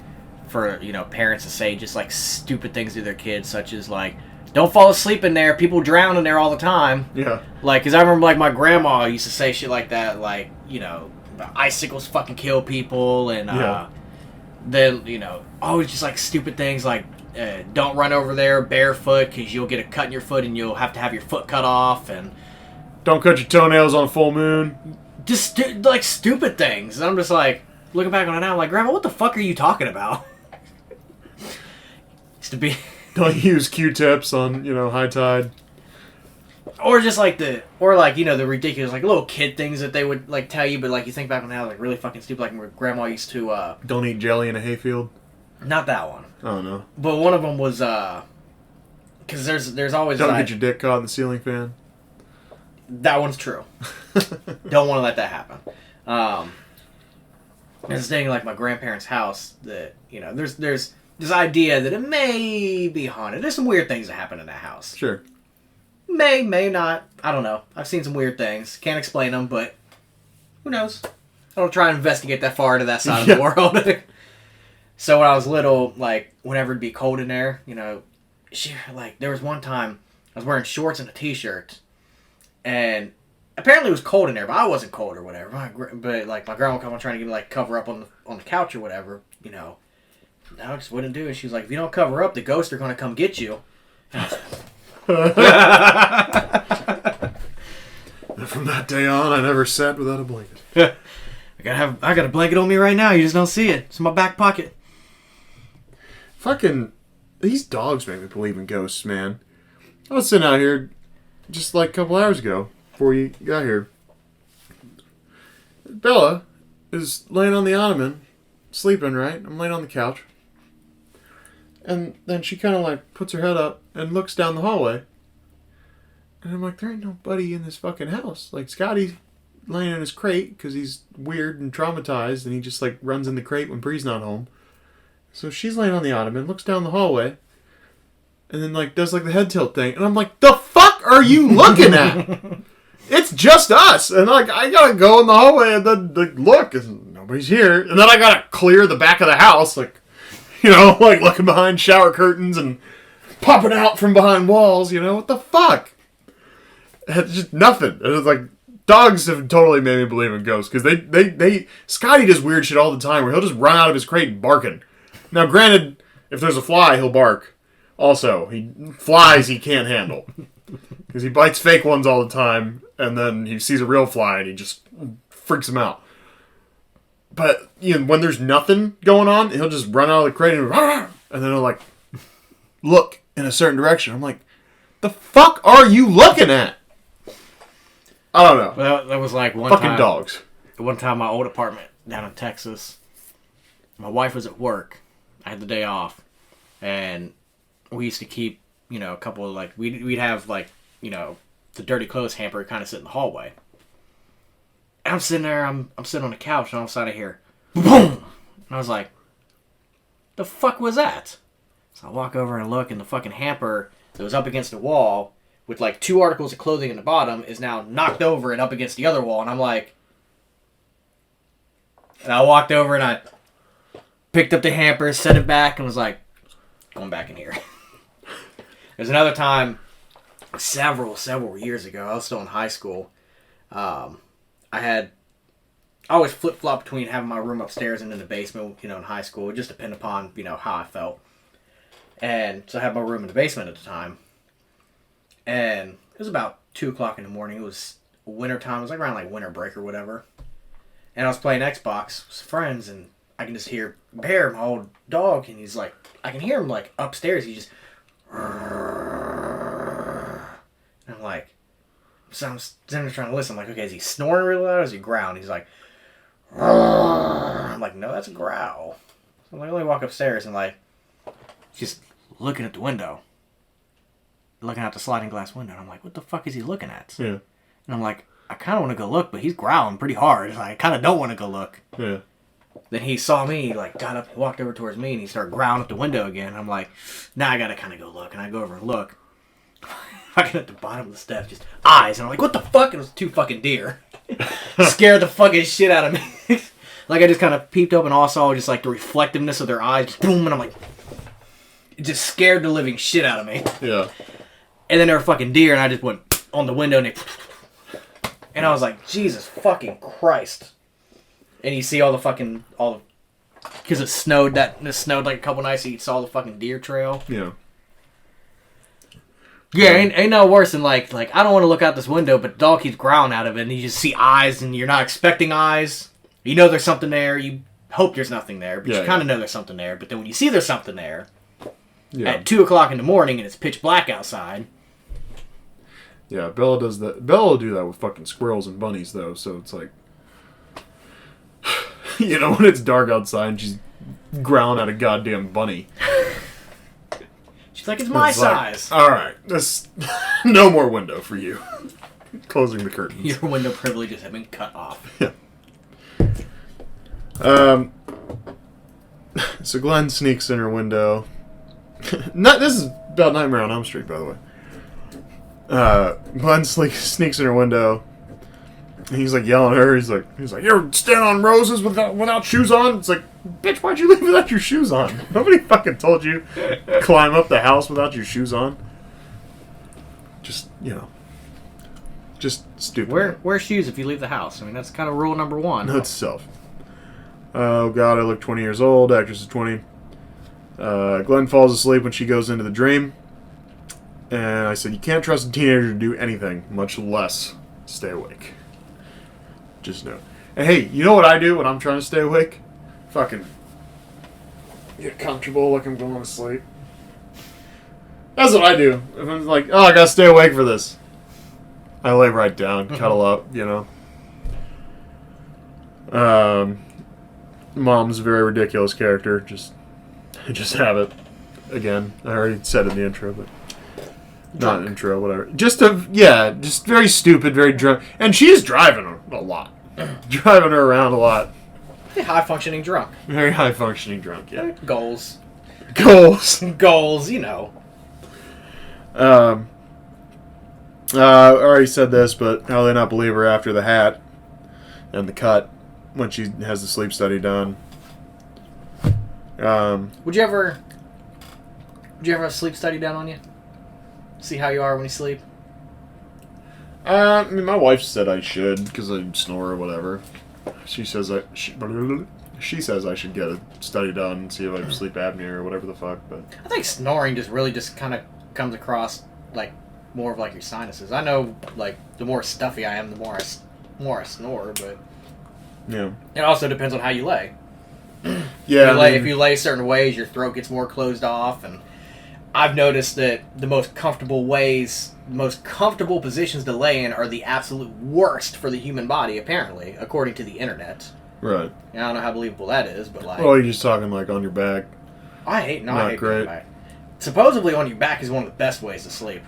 for parents to say just like stupid things to their kids, such as like, don't fall asleep in there. People drown in there all the time. Yeah. Like, because I remember, like, my grandma used to say shit like that, like, icicles fucking kill people, and then, always just, like, stupid things like, don't run over there barefoot because you'll get a cut in your foot and you'll have to have your foot cut off, and... Don't cut your toenails on a full moon. Just, like, stupid things. And I'm just, like, looking back on it now, I'm like, Grandma, what the fuck are you talking about? Used to be... Don't use Q-tips on, high tide. Or just like the ridiculous, like, little kid things that they would, like, tell you, but, like, you think back on now, like, really fucking stupid, like, my grandma used to, Don't eat jelly in a hayfield. not that one. Oh, no. But one of them was, because there's always, Don't like, get your dick caught in the ceiling fan. that one's true. Don't want to let that happen. There's this thing, like, my grandparents' house that, there's this idea that it may be haunted. There's some weird things that happen in that house. Sure. May not. I don't know. I've seen some weird things. Can't explain them, but who knows? I don't try and investigate that far into that side of the world. So when I was little, like, whenever it'd be cold in there, there was one time I was wearing shorts and a t-shirt, and apparently it was cold in there, but I wasn't cold or whatever. But, like, my grandma would come on trying to get, like, cover up on the couch or whatever, No, I just wouldn't do it. She was like, if you don't cover up, the ghosts are going to come get you. From that day on, I never sat without a blanket. I got a blanket on me right now. You just don't see it. It's in my back pocket. Fucking, these dogs make me believe in ghosts, man. I was sitting out here just like a couple hours ago before you got here. Bella is laying on the ottoman, sleeping, right? I'm laying on the couch. And then she kind of like puts her head up and looks down the hallway. And I'm like, there ain't nobody in this fucking house. Like, Scotty's laying in his crate because he's weird and traumatized, and he just like runs in the crate when Bree's not home. So she's laying on the ottoman, looks down the hallway, and then like does like the head tilt thing. And I'm like, the fuck are you looking at? It's just us. And like, I gotta go in the hallway and then like, look, and nobody's here. And then I gotta clear the back of the house, like, you know, like looking behind shower curtains and popping out from behind walls, you know? What the fuck? It's just nothing. It was like, dogs have totally made me believe in ghosts, because they Scotty does weird shit all the time where he'll just run out of his crate barking. Now, granted, if there's a fly, he'll bark. Also, flies he can't handle, because he bites fake ones all the time, and then he sees a real fly and he just freaks him out. But you know, when there's nothing going on, he'll just run out of the crate and then he'll like look in a certain direction. I'm like, the fuck are you looking at? I don't know. Well, that was like one fucking time. Dogs. One time, my old apartment down in Texas. My wife was at work. I had the day off, and we used to keep, you know, a couple of like we'd have like, you know, the dirty clothes hamper kind of sit in the hallway. And I'm sitting there. I'm sitting on the couch, and all of a sudden I hear boom, and I was like, "The fuck was that?" So I walk over and look, and the fucking hamper that was up against the wall with like 2 articles of clothing in the bottom is now knocked over and up against the other wall, and I'm like, and I walked over and I picked up the hamper, set it back, and was like, going back in here. There's another time, several years ago, I was still in high school. I always flip-flop between having my room upstairs and in the basement, you know, in high school. It just depended upon, you know, how I felt. And so I had my room in the basement at the time. And it was about 2 o'clock in the morning. It was winter time. It was like around like winter break or whatever. And I was playing Xbox with friends, and I can just hear Bear, my old dog, and he's like, I can hear him like upstairs. He just, and I'm like, so I'm sitting there trying to listen. I'm like, okay, is he snoring really loud or is he growling? He's like, I'm like, no, that's a growl. So I'm like, let me walk upstairs and like, just looking at the window. Looking out the sliding glass window. And I'm like, what the fuck is he looking at? Yeah. And I'm like, I kind of want to go look, but he's growling pretty hard. I kind of don't want to go look. Yeah. Then he saw me, he like got up and walked over towards me, and he started growling at the window again. I'm like, now I gotta kind of go look. And I go over and look. Fucking at the bottom of the steps, just eyes. And I'm like, what the fuck? It was 2 fucking deer. Scared the fucking shit out of me. Like, I just kind of peeped up and all saw just like the reflectiveness of their eyes. Just boom. And I'm like, it just scared the living shit out of me. Yeah. And then there were fucking deer, and I just went on the window, and I was like, Jesus fucking Christ. And you see all the because it snowed like a couple nights, so you saw the fucking deer trail. Yeah. Yeah, ain't no worse than like I don't want to look out this window, but the dog keeps growling out of it, and you just see eyes, and you're not expecting eyes. You know there's something there. You hope there's nothing there, but you kind of know there's something there. But then when you see there's something there, at 2 o'clock in the morning, and it's pitch black outside. Yeah, Bella does that. Bella will do that with fucking squirrels and bunnies, though. So it's like, you know, when it's dark outside and she's growling at a goddamn bunny. She's like, it's my size. Like, all right, this no more window for you. Closing the curtains. Your window privileges have been cut off. Yeah. So Glenn sneaks in her window. This is about Nightmare on Elm Street, by the way. Glenn sneaks in her window. And he's like yelling at her. He's like, you're standing on roses without shoes on. It's like, bitch, why'd you leave without your shoes on? Nobody fucking told you climb up the house without your shoes on. Just, you know, just stupid. Wear shoes if you leave the house. I mean, that's kind of rule number 1. Note to self. Oh God, I look 20 years old. Actress is 20. Glenn falls asleep when she goes into the dream. And I said, you can't trust a teenager to do anything, much less stay awake. Just know. And hey, you know what I do when I'm trying to stay awake? Fucking get comfortable like I'm going to sleep. That's what I do. If I'm like, oh, I gotta stay awake for this. I lay right down, cuddle up, you know. Mom's a very ridiculous character. Just have it. Again, I already said in the intro, but not intro, whatever. Just very stupid, very drunk, and she is driving a lot, driving her around a lot. High functioning drunk. Very high functioning drunk. Yeah. Goals. Goals. You know. I already said this, but how they not believe her after the hat and the cut when she has the sleep study done. Would you ever have a sleep study done on you? See how you are when you sleep? I mean, my wife said I should because I snore or whatever. She says she says I should get a study done and see if I have sleep apnea or whatever the fuck. But I think snoring just kind of comes across like more of like your sinuses. I know like the more stuffy I am, the more I snore. But yeah, it also depends on how you lay. Yeah, If you lay certain ways, your throat gets more closed off, and I've noticed that the most comfortable positions to lay in are the absolute worst for the human body, apparently, according to the internet. Right. I don't know how believable that is, but like... Oh, you're just talking like on your back. I hate being great. on my back. Supposedly on your back is one of the best ways to sleep.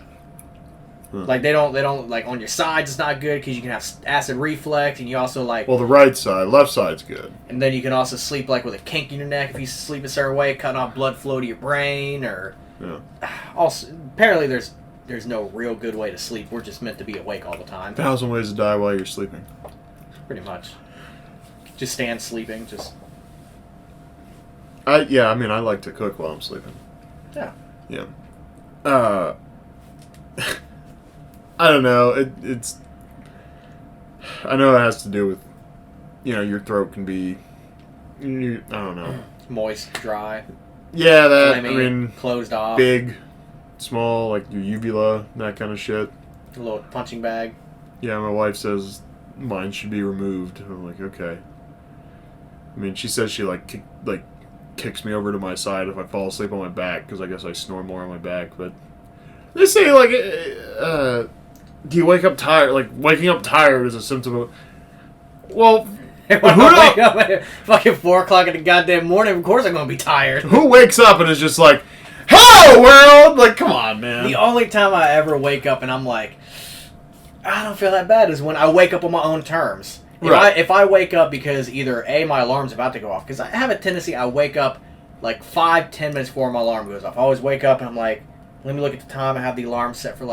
Huh. Like, they don't, like, on your sides it's not good because you can have acid reflux, and you also, like... Well, the right side, left side's good. And then you can also sleep, like, with a kink in your neck if you sleep a certain way, cutting off blood flow to your brain, or... Yeah. Also, apparently there's no real good way to sleep. We're just meant to be awake all the time. 1,000 ways to die while you're sleeping. Pretty much. Just stand sleeping, I mean, I like to cook while I'm sleeping. Yeah. Yeah. I don't know. It's... I know it has to do with, your throat can be... I don't know. Moist, dry. Yeah, that, Flammy, I mean... closed off. Big, small, like your uvula, that kind of shit. A little punching bag. Yeah, my wife says mine should be removed. I'm like, okay. I mean, she says she, kicks me over to my side if I fall asleep on my back, because I guess I snore more on my back, but... They say, do you wake up tired? Like, waking up tired is a symptom of... Well... When I wake up at fucking 4 o'clock in the goddamn morning, of course I'm gonna be tired. Who wakes up and is just like, hello world? Like, come on, man. The only time I ever wake up and I'm like, I don't feel that bad is when I wake up on my own terms. If I wake up because either A, my alarm's about to go off, because I have a tendency, I wake up like 5-10 minutes before my alarm goes off. I always wake up and I'm like, let me look at the time. I have the alarm set for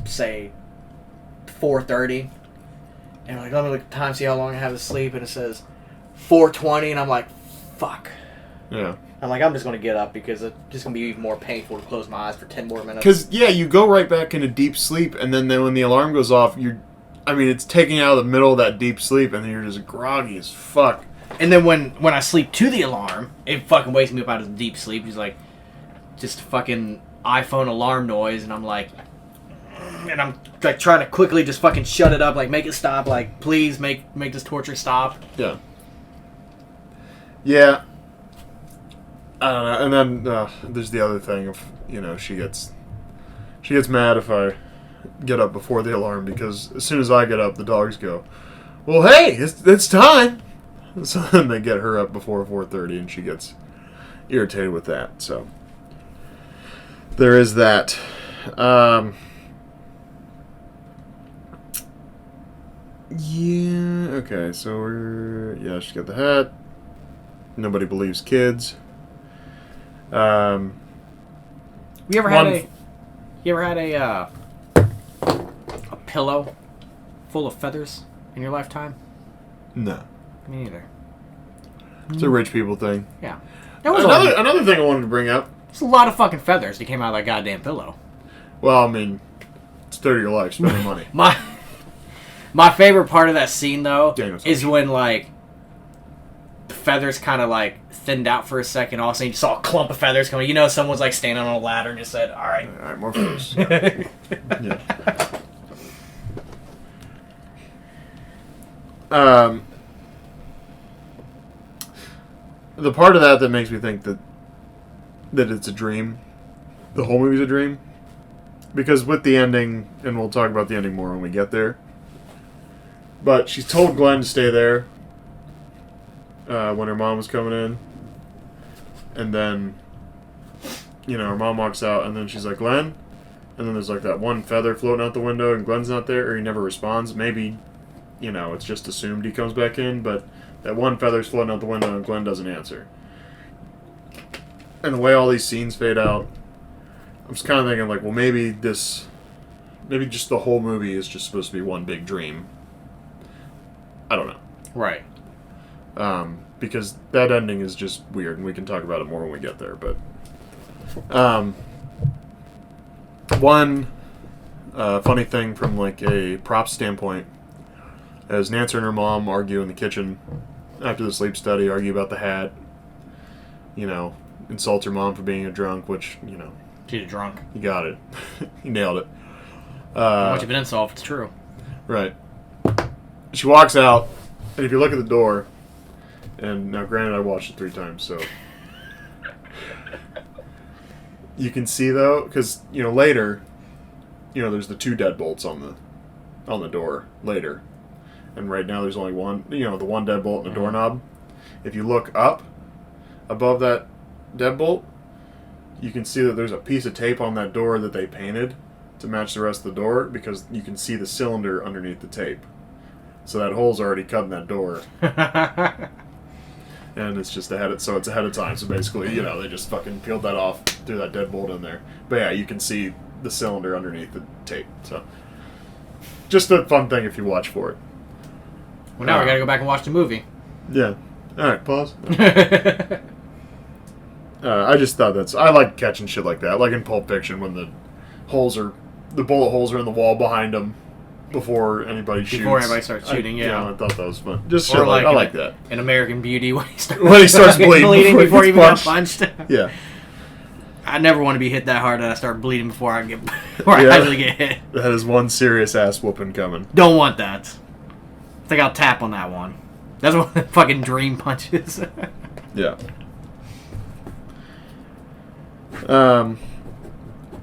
say 4:30. And I'm like, let me look at the time, see how long I have to sleep, and it says 4:20, and I'm like, fuck. Yeah. I'm like, I'm just going to get up because it's just going to be even more painful to close my eyes for 10 more minutes. Because, you go right back into deep sleep, and then when the alarm goes off, it's taking out of the middle of that deep sleep, and then you're just groggy as fuck. And then when I sleep to the alarm, it fucking wakes me up out of the deep sleep. It's like, just fucking iPhone alarm noise, and I'm like... And I'm like trying to quickly just fucking shut it up, like make it stop, like please make this torture stop. Yeah. Yeah. I don't know. And then there's the other thing of she gets mad if I get up before the alarm, because as soon as I get up, the dogs go, well, hey, it's time. So then they get her up before 4:30, and she gets irritated with that. So there is that. Yeah, okay, so she got the hat. Nobody believes kids. You ever had a pillow full of feathers in your lifetime? No. Me neither. It's a rich people thing. Yeah. Another thing I wanted to bring up. There's a lot of fucking feathers that came out of that goddamn pillow. Well, I mean, it's 30 your life, spending money. My favorite part of that scene, though, Daniel's is when, the feathers kind of, thinned out for a second. All of a sudden, you saw a clump of feathers coming. someone's, standing on a ladder and just said, all right. All right, more feathers. Yeah. The part of that makes me think that it's a dream. The whole movie's a dream. Because with the ending, and we'll talk about the ending more when we get there, But she told Glenn to stay there when her mom was coming in. And then, her mom walks out, and then she's like, Glenn? And then there's like that one feather floating out the window, and Glenn's not there, or he never responds. Maybe, it's just assumed he comes back in, but that one feather's floating out the window, and Glenn doesn't answer. And the way all these scenes fade out, I'm just kind of thinking, like, well, maybe just the whole movie is just supposed to be one big dream. I don't know. Right. Because that ending is just weird, and we can talk about it more when we get there, but... one funny thing from, like, a prop standpoint, as Nancy and her mom argue in the kitchen after the sleep study, argue about the hat, insult her mom for being a drunk, which, She's a drunk. you got it. You nailed it. Much of an insult, it's true. Right. She walks out, and if you look at the door, and now granted I watched it 3 times, so you can see though, because later, there's the 2 deadbolts on the door later, and right now there's only one. The one deadbolt and the doorknob. If you look up above that deadbolt, you can see that there's a piece of tape on that door that they painted to match the rest of the door, because you can see the cylinder underneath the tape. So that hole's already cut in that door. And it's just ahead of time. So basically, they just fucking peeled that off, threw that deadbolt in there. But yeah, you can see the cylinder underneath the tape. So just a fun thing if you watch for it. Well, now we gotta go back and watch the movie. Yeah. Alright, pause. I just thought I like catching shit like that. Like in Pulp Fiction when the bullet holes are in the wall behind them before anybody shoots. Before everybody starts shooting, I thought that was fun. Just or shit like I like that. In American Beauty when he starts bleeding before he even got punched. punched. Yeah. I never want to be hit that hard that I start bleeding before I actually get hit. That is one serious ass whooping coming. Don't want that. I think I'll tap on that one. That's one of the fucking dream punches. Yeah.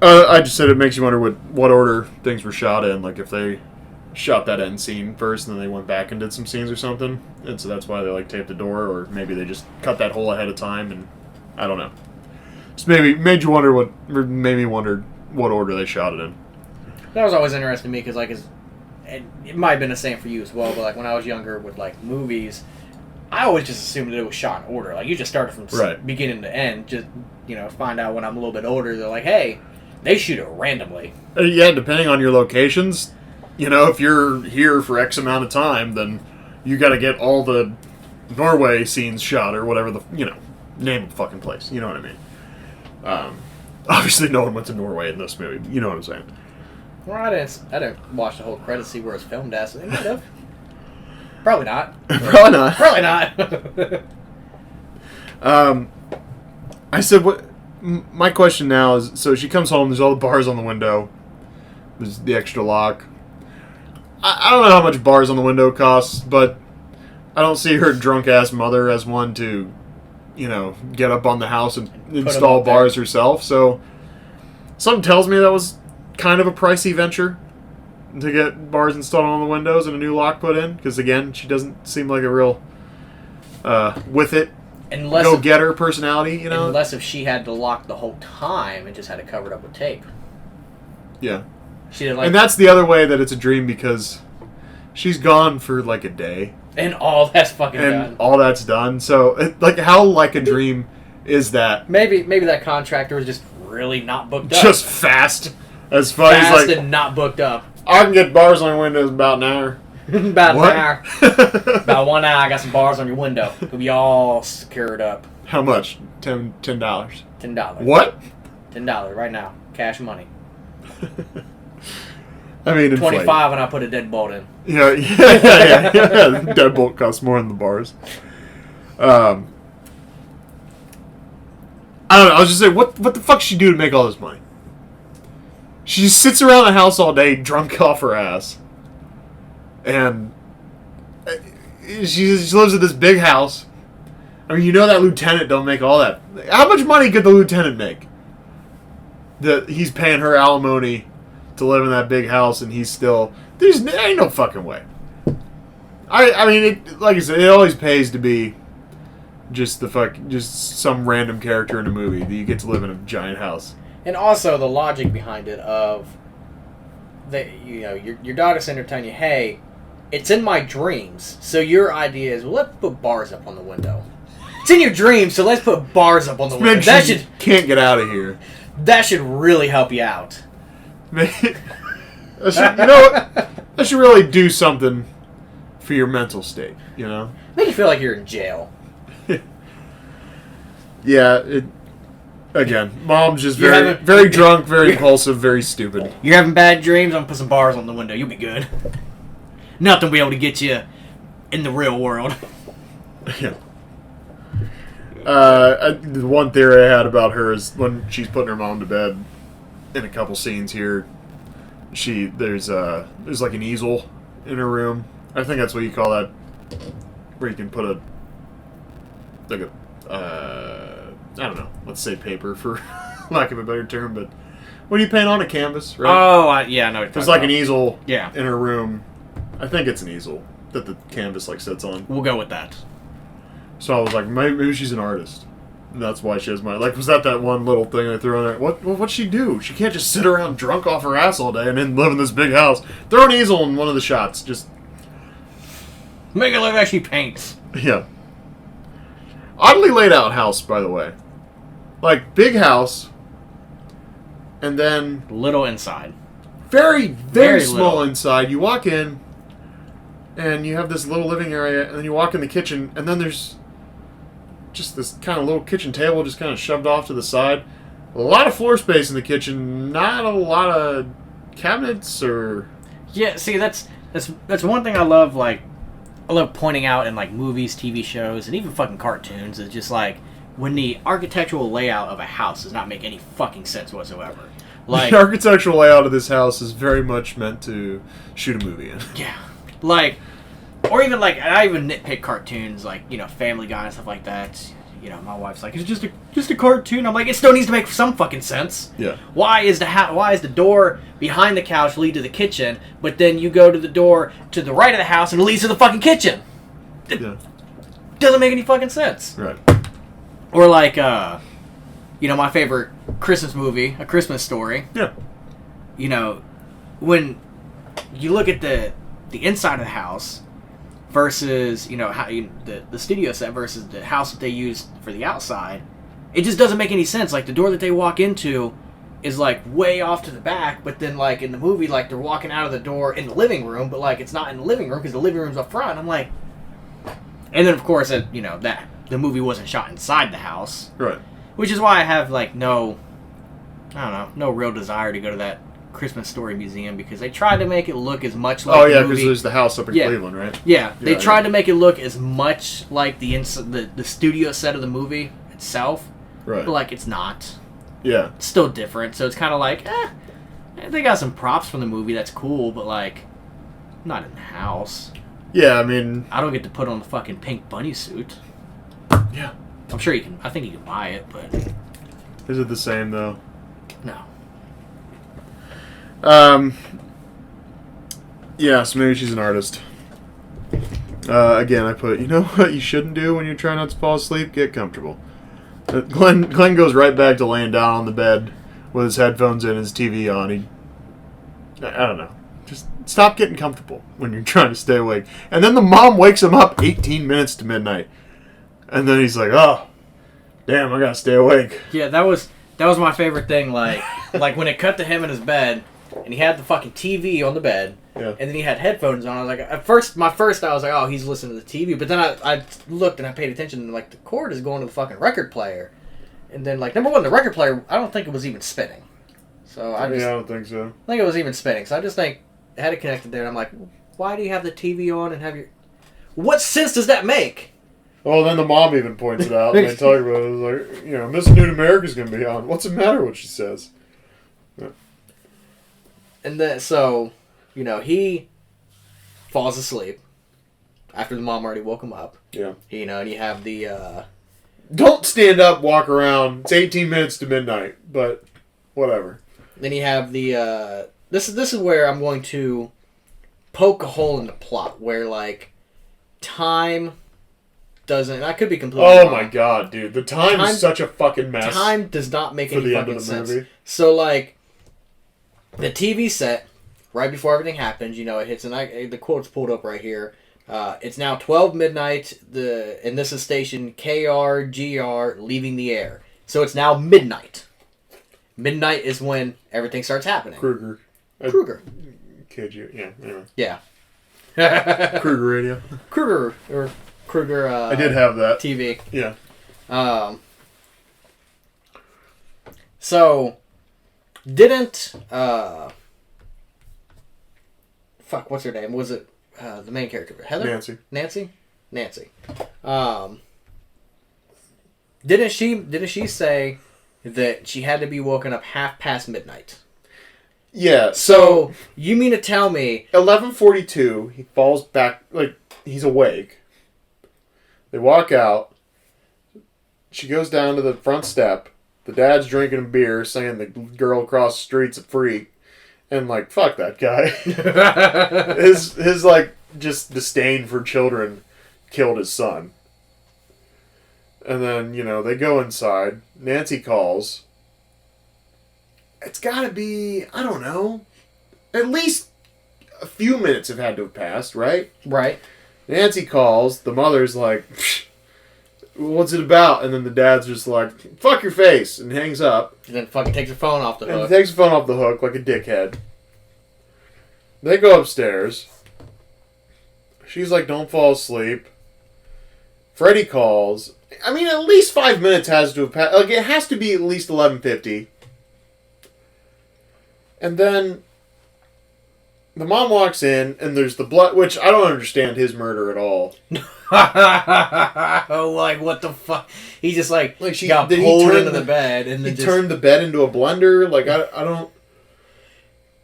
I just said it makes you wonder what order things were shot in. Like if they shot that end scene first and then they went back and did some scenes or something, and so that's why they taped the door, or maybe they just cut that hole ahead of time, and I don't know. Just made me wonder what order they shot it in. That was always interesting to me because it might have been the same for you as well, but like when I was younger with like movies, I always just assumed that it was shot in order. Like you just started from beginning to end. Just find out when I'm a little bit older, they're like, hey, they shoot it randomly. Yeah, depending on your locations. If you're here for X amount of time, then you got to get all the Norway scenes shot or whatever name of the fucking place. You know what I mean? Obviously, no one went to Norway in this movie. You know what I'm saying? Well, I didn't watch the whole credit, see where it's filmed at. So they might have. Probably not. Probably not. Probably not. I said, what? My question now is, so she comes home, there's all the bars on the window, there's the extra lock. I don't know how much bars on the window costs, but I don't see her drunk-ass mother as one to, get up on the house and install bars herself, so something tells me that was kind of a pricey venture to get bars installed on the windows and a new lock put in, because again, she doesn't seem like a real with it go-getter personality, Unless if she had to lock the whole time and just had it covered up with tape. Yeah. She didn't and that's the other way that it's a dream, because she's gone for like a day. And all that's fucking done. And all that's done. So, how like a dream is that? Maybe that contractor was just really not booked up. Just fast as far as Fast and not booked up. I can get bars on your windows in about an hour. About an hour. About 1 hour, I got some bars on your window. It'll be all secured up. How much? $10. $10. What? $10 right now. Cash money. I mean, inflated. $25 when I put a deadbolt in. Yeah. Deadbolt costs more than the bars. I don't know. I was just saying, what the fuck does she do to make all this money? She just sits around the house all day, drunk off her ass, and she lives in this big house. I mean, that lieutenant don't make all that. How much money could the lieutenant make? That he's paying her alimony to live in that big house, and he's still... There ain't no fucking way. I mean, like I said, it always pays to be just some random character in a movie that you get to live in a giant house. And also the logic behind it of your daughter sitting there telling you, hey, it's in my dreams. So your idea is, well, let's put bars up on the window. It's in your dreams, so let's put bars up on the window. Can't get out of here. That should really help you out. You know what? That should really do something for your mental state, you know? Make you feel like you're in jail. Yeah, again, mom's just very drunk, very impulsive, very stupid. You're having bad dreams? I'm going to put some bars on the window. You'll be good. Nothing will be able to get you in the real world. Yeah. The one theory I had about her is when she's putting her mom to bed, in a couple scenes here, there's like an easel in her room. I think that's what you call that, where you can put I don't know, let's say paper for lack of a better term, but when you paint on a canvas, right? Oh, I know. There's like an easel in her room. I think it's an easel that the canvas like sits on. We'll go with that. So I was like, maybe she's an artist. And that's why she has was that one little thing I threw on there? What'd she do? She can't just sit around drunk off her ass all day and then live in this big house. Throw an easel in one of the shots. Just make it look like she paints. Yeah. Oddly laid out house, by the way. Like, big house, and then little inside. Very, very small little. inside. You walk in, and you have this little living area, and then you walk in the kitchen, and then there's just this kind of little kitchen table just kind of shoved off to the side. A lot of floor space in the kitchen, not a lot of cabinets or... Yeah, see, that's one thing I love, like, I love pointing out in, like, movies, TV shows, and even fucking cartoons, is just, like, when the architectural layout of a house does not make any fucking sense whatsoever. Like, the architectural layout of this house is very much meant to shoot a movie in. Yeah. Like, or even, like, I even nitpick cartoons, like, Family Guy and stuff like that. My wife's like, it's just a cartoon. I'm like, it still needs to make some fucking sense. Yeah. Why is the door behind the couch lead to the kitchen, but then you go to the door to the right of the house and it leads to the fucking kitchen? Yeah. Doesn't make any fucking sense. Right. Or like, my favorite Christmas movie, A Christmas Story. Yeah. When you look at the inside of the house versus, how the studio set versus the house that they used for the outside, it just doesn't make any sense. Like, the door that they walk into is, like, way off to the back, but then, like, in the movie, like, they're walking out of the door in the living room, but, like, it's not in the living room because the living room's up front. I'm like... And then, of course, that the movie wasn't shot inside the house. Right. Which is why I have, like, no real desire to go to that Christmas Story Museum, because they tried to make it look as much like the movie. Because there's the house up in Cleveland, right? Yeah, they tried to make it look as much like the studio set of the movie itself. Right. But, like, it's not. Yeah. It's still different, so it's kind of like, they got some props from the movie, that's cool, but, like, not in the house. Yeah, I mean... I don't get to put on the fucking pink bunny suit. Yeah. I'm sure I think you can buy it, but... Is it the same, though? No. Yeah, so maybe she's an artist. Again, I put, you know what you shouldn't do when you're trying not to fall asleep? Get comfortable. Glenn goes right back to laying down on the bed with his headphones in, his TV on. I don't know. Just stop getting comfortable when you're trying to stay awake. And then the mom wakes him up 18 minutes to midnight. And then he's like, oh, damn, I gotta stay awake. Yeah, that was my favorite thing, like when it cut to him in his bed, and he had the fucking TV on the bed, yeah. And then he had headphones on. I was like, I was like, oh, he's listening to the TV. But then I looked and I paid attention, and, like, the cord is going to the fucking record player. And then, like, number one, the record player, I don't think it was even spinning. So I don't think so. I think it was even spinning. So I just think it had it connected there, and I'm like, why do you have the TV on and have your... What sense does that make? Well, then the mom even points it out, and they talk about it. It's like, Miss Nude America's going to be on. What's the matter, what she says? Yeah. And then, so, he falls asleep after the mom already woke him up. Yeah. And you have the, Don't stand up, walk around. It's 18 minutes to midnight, but whatever. Then you have the, this is where I'm going to poke a hole in the plot, where, like, time doesn't. I could be completely Oh wrong. my god, dude. The time is such a fucking mess. Time does not make for any the end fucking of the sense. movie. So, like, the TV set, right before everything happens, it hits, and the quote's pulled up right here. It's now 12 midnight, and this is station KRGR leaving the air. So it's now midnight. Midnight is when everything starts happening. Kruger. Kid you. Yeah, anyway. Yeah. Kruger radio. Kruger. I did have that. TV. Yeah. So, didn't, fuck, what's her name? Was it, the main character? Heather? Nancy? Didn't she say that she had to be woken up past midnight? Yeah, So, you mean to tell me... 11:42, he falls back, like, he's awake. They walk out. She goes down to the front step. The dad's drinking a beer, saying the girl across the street's a freak. And, like, fuck that guy. his like, just disdain for children killed his son. And then, they go inside. Nancy calls. It's gotta be, I don't know, at least a few minutes have had to have passed, right? Right. Nancy calls. The mother's like, what's it about? And then the dad's just like, fuck your face, and hangs up. And then fucking takes her phone off the And hook. takes the phone off the hook like a dickhead. They go upstairs. She's like, don't fall asleep. Freddy calls. I mean, at least 5 minutes has to have passed. Like, it has to be at least 11:50. And then the mom walks in, and there's the blood, which I don't understand his murder at all. Oh, like, what the fuck? He just, like she got pulled into the bed, and then he turned the bed into a blender. Like, I don't...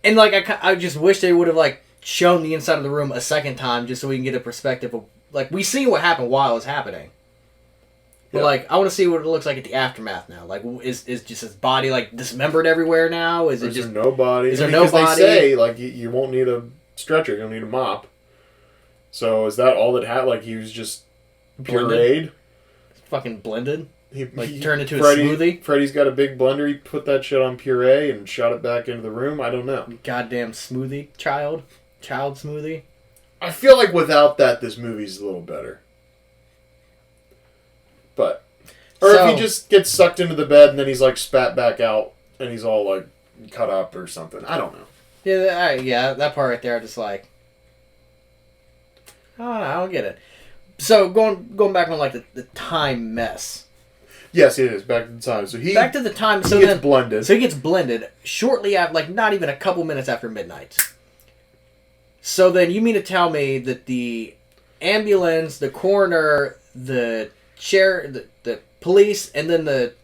And, like, I just wish they would have, like, shown the inside of the room a second time, just so we can get a perspective of, like, we see what happened while it's happening. But, Yeah. like, I want to see what it looks like at the aftermath now. Like, is just his body, like, dismembered everywhere now? Is There's it just... no body. Is there Because no body? They say, like, you won't need a stretcher. You'll need a mop. So is that all that had? Like, he was just pureed? Fucking blended? Like, He turned into a smoothie? Freddy's got a big blender. He put that shit on puree and shot it back into the room. I don't know. Goddamn smoothie child? Child smoothie? I feel like without that, this movie's a little better. But... Or if he just gets sucked into the bed and then he's, like, spat back out and he's all, like, cut up or something. I don't know. Yeah, that part right there, just like... I don't know, I don't get it. So, going back on, like, the time mess. Yes, it is. Back to the time. So Back to the time... He gets blended. So he gets blended shortly after, like, not even a couple minutes after midnight. So then you mean to tell me that the ambulance, the coroner, the sheriff, the police, and then the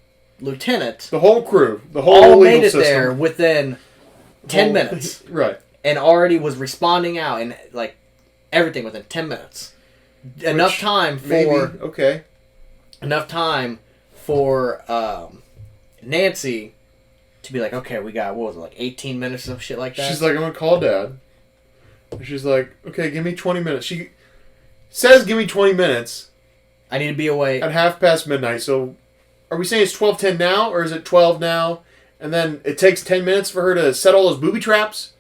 lieutenant... The whole crew. The whole all legal made it system. there within 10 minutes. Right. And already was responding out and, like, everything within 10 minutes. Enough time for... Maybe. Okay. Enough time for Nancy to be like, okay, we got, what was it, like 18 minutes or some shit like that? She's like, I'm going to call Dad. And she's like, okay, give me 20 minutes. She says, give me 20 minutes. I need to be awake. At midnight. So, are we saying it's 12:10 now, or is it 12 now? And then it takes 10 minutes for her to set all those booby traps?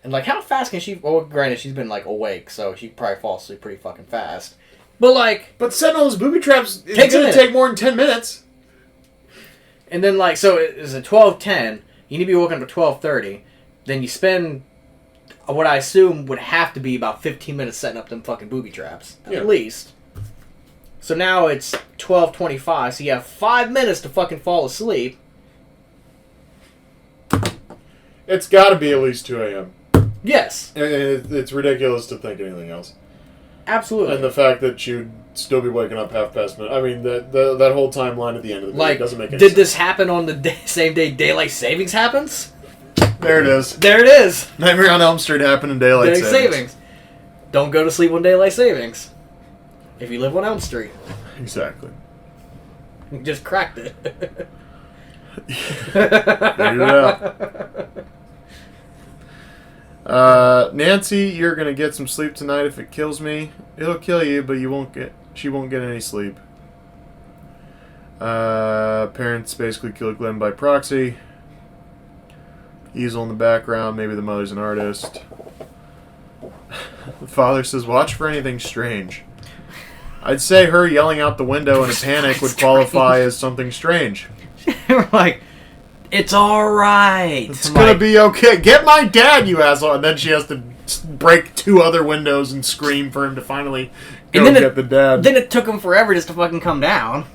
And, like, how fast can she... Well, granted, she's been, like, awake, so she probably falls asleep pretty fucking fast. But, like... But setting all those booby traps, it's Takes a going to minute. take more than 10 minutes. And then, like, so it's at 12:10. You need to be woken up at 12:30. Then you spend what I assume would have to be about 15 minutes setting up them fucking booby traps. Yeah. At least. So now it's 12:25, so you have 5 minutes to fucking fall asleep. It's got to be at least 2 a.m. Yes. And it's ridiculous to think anything else. Absolutely. And the fact that you'd still be waking up midnight. I mean, that whole timeline at the end of the movie like, doesn't make any did sense. this happen on the same day daylight savings happens? There it is. There it is. Nightmare on Elm Street happened in daylight savings. Don't go to sleep on daylight savings. If you live on Elm Street. Exactly. You just cracked it. Figured it out. Nancy, you're gonna get some sleep tonight. If it kills me, it'll kill you, but she won't get any sleep. Parents basically killed Glenn by proxy. Easel in the background, maybe the mother's an artist. The father says, watch for anything strange. I'd say her yelling out the window in a panic would qualify as something strange. Like, it's alright. It's gonna be okay. Get my dad, you asshole. And then she has to break 2 other windows and scream for him to finally go get the dad. Then it took him forever just to fucking come down.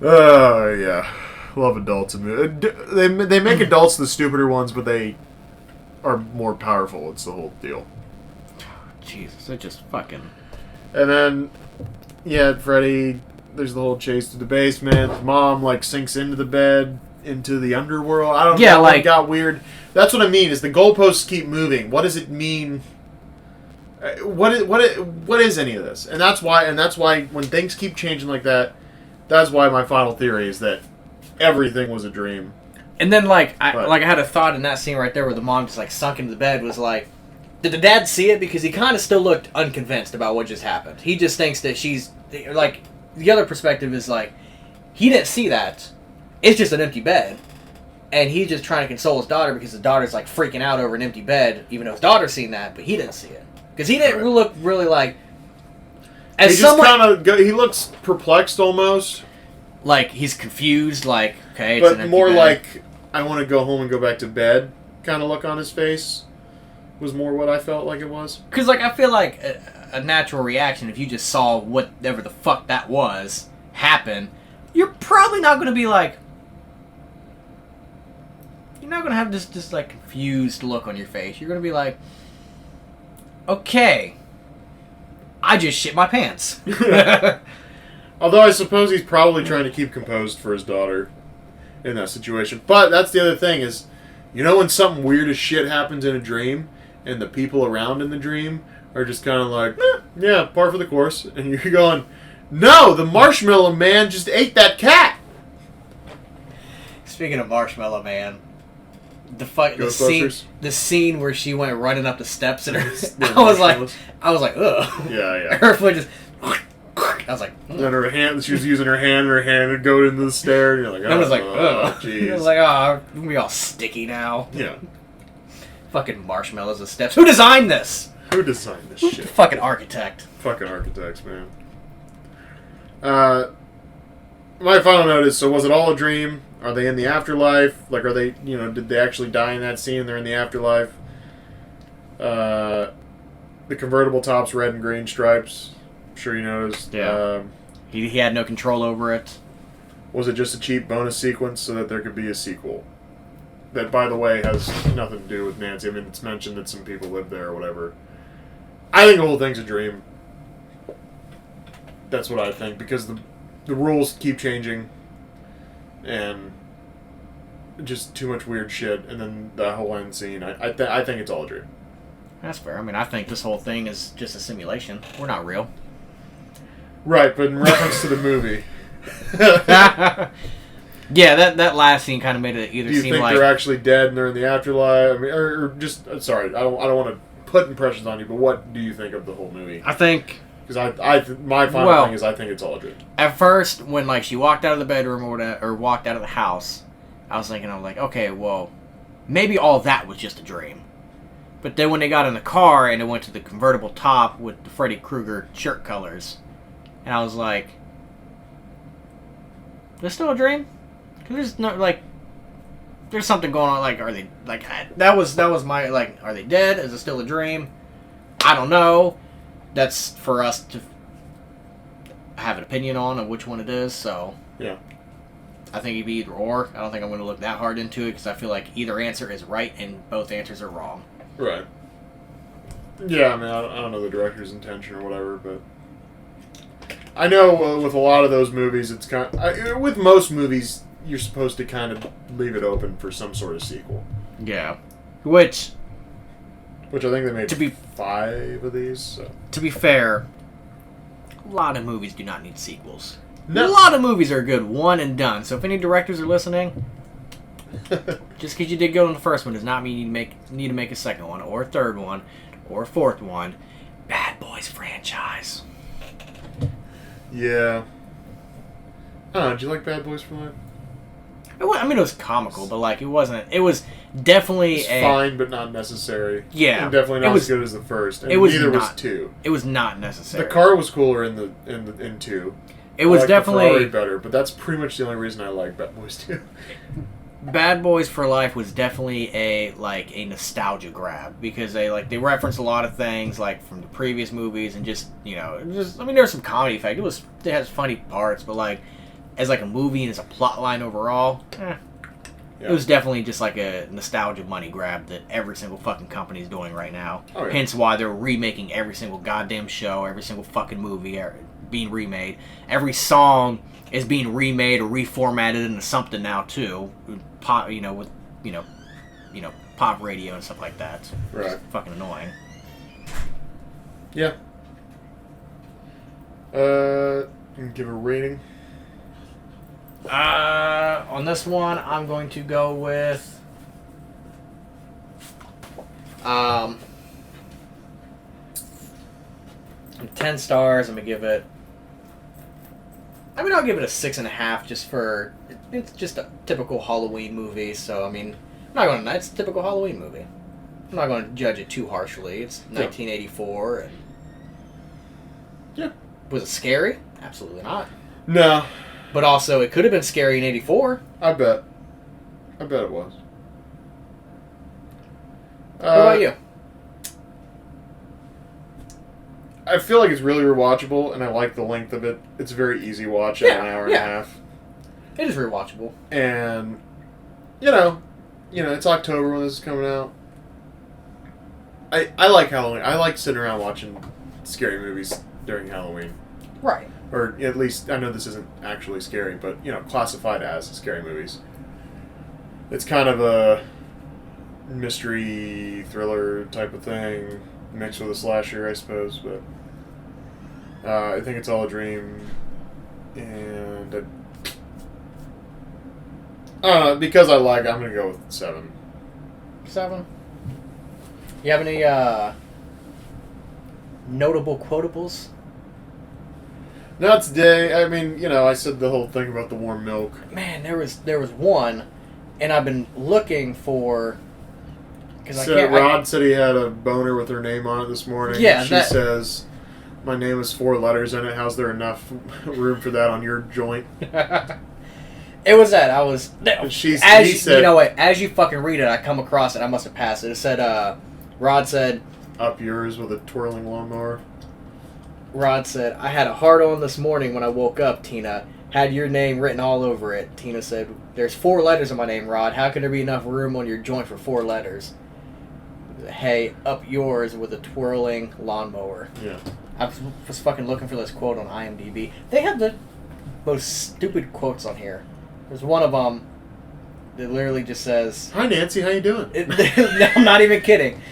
Oh, yeah. Love adults. They make adults the stupider ones, but they are more powerful. It's the whole deal. Jesus, it just fucking... And then, yeah, Freddy, there's the whole chase to the basement. Mom, like, sinks into the bed, into the underworld. I don't know. Like, it got weird. That's what I mean, is the goalposts keep moving. What does it mean? What is any of this? And that's why when things keep changing like that, that's why my final theory is that everything was a dream. And then, I had a thought in that scene right there where the mom just, sunk into the bed, was like, did the dad see it? Because he kind of still looked unconvinced about what just happened. He just thinks that she's, the other perspective is, he didn't see that. It's just an empty bed. And he's just trying to console his daughter because his daughter's, freaking out over an empty bed, even though his daughter's seen that, but he didn't see it. Because he didn't look really, as he just kind of, he looks perplexed almost. He's confused, okay, it's but an empty more bed. I want to go home and go back to bed kind of look on his face was more what I felt like it was. Because, I feel like a natural reaction, if you just saw whatever the fuck that was happen, you're probably not going to be you're not going to have this confused look on your face. You're going to be like, okay, I just shit my pants. Although I suppose he's probably trying to keep composed for his daughter in that situation. But that's the other thing is, when something weird as shit happens in a dream and the people around in the dream are just kind of like, yeah, par for the course. And you're going, no, the Marshmallow Man just ate that cat. Speaking of Marshmallow Man, the scene where she went running up the steps and I was like, ugh. Yeah. Her foot just... I was like, and her hand, she was using her hand, and her hand would go into the stair, and you're like, oh, I was like, ugh. Jeez. I was like, oh, we all sticky now. Yeah. Fucking marshmallows and steps. Who designed this? Who designed this Who's shit? the fucking architect? Fucking architects, man. My final note is, so was it all a dream? Are they in the afterlife? Are they, did they actually die in that scene? They're in the afterlife. The convertible top's red and green stripes. I'm sure you noticed. Yeah. He had no control over it. Was it just a cheap bonus sequence so that there could be a sequel? That, by the way, has nothing to do with Nancy. I mean, it's mentioned that some people live there or whatever. I think the whole thing's a dream. That's what I think, because the rules keep changing, and just too much weird shit, and then the whole end scene. I think it's all a dream. That's fair. I mean, I think this whole thing is just a simulation. We're not real. Right, but in reference to the movie. Yeah, that last scene kind of made it either do you seem think like they're actually dead and they're in the afterlife? I mean, or just sorry, I don't want to put impressions on you, but what do you think of the whole movie? I think because my final thing is I think it's all a dream. At first, when she walked out of the bedroom or walked out of the house, I was thinking, okay, well, maybe all that was just a dream. But then when they got in the car and it went to the convertible top with the Freddy Krueger shirt colors, and I was like, there's still a dream? Because there's no, there's something going on, are they, that was my, are they dead? Is it still a dream? I don't know. That's for us to have an opinion on which one it is, so. Yeah. I think it'd be either or. I don't think I'm going to look that hard into it, because I feel like either answer is right and both answers are wrong. Right. Yeah, I mean, I don't know the director's intention or whatever, but I know with a lot of those movies, it's kind of, with most movies, you're supposed to kind of leave it open for some sort of sequel. Yeah. Which I think they made 5 of these. So. To be fair, a lot of movies do not need sequels. No. A lot of movies are good one and done. So if any directors are listening, Just because you did good on the first one does not mean you need to make a second one, or a third one, or a fourth one. Bad Boys franchise. Yeah. I don't know, did you like Bad Boys for Life? I mean, it was comical, but like it wasn't. It was definitely It's fine, but not necessary. Yeah, and definitely not as good as the first. And neither was 2. It was not necessary. The car was cooler in 2. It was I like definitely the Ferrari better, but that's pretty much the only reason I like Bad Boys 2. Bad Boys for Life was definitely a nostalgia grab because they referenced a lot of things like from the previous movies and just there's some comedy effect. It has funny parts, but like as like a movie and as a plot line overall, it was definitely just like a nostalgia money grab that every single fucking company is doing right now. Oh, yeah. Hence why they're remaking every single goddamn show, every single fucking movie being remade. Every song is being remade or reformatted into something now too. Pop, with pop radio and stuff like that. Right. It's fucking annoying. Yeah. Give a rating. On this one, I'm going to go with 10 stars. I'm gonna give it. I'll give it a 6.5 just for it's just a typical Halloween movie. So I'm not going to. It's a typical Halloween movie. I'm not going to judge it too harshly. It's 1984, and was it scary? Absolutely not. No. But also, it could have been scary in '84. I bet it was. What about you? I feel like it's really rewatchable, and I like the length of it. It's a very easy watch at an hour and a half. It is rewatchable. And, it's October when this is coming out. I like Halloween. I like sitting around watching scary movies during Halloween. Right. Or at least, I know this isn't actually scary, but, classified as scary movies. It's kind of a mystery thriller type of thing, mixed with a slasher, I suppose, but I think it's all a dream, and I don't know, because I'm going to go with 7. 7? You have any notable quotables? Not today. I said the whole thing about the warm milk. Man, there was one, and I've been looking for. Rod said he had a boner with her name on it this morning. Yeah, she says, "My name is 4 letters in it. How's there enough room for that on your joint?" It was that I was. He said, as you fucking read it, I come across it. I must have passed it. It said, Rod said, "Up yours with a twirling lawnmower." Rod said, "I had a hard on this morning when I woke up, Tina. Had your name written all over it." Tina said, "There's 4 letters in my name, Rod. How can there be enough room on your joint for 4 letters? Hey, up yours with a twirling lawnmower." Yeah. I was fucking looking for this quote on IMDb. They have the most stupid quotes on here. There's one of them that literally just says... "Hi, Nancy. How you doing?" I'm not even kidding.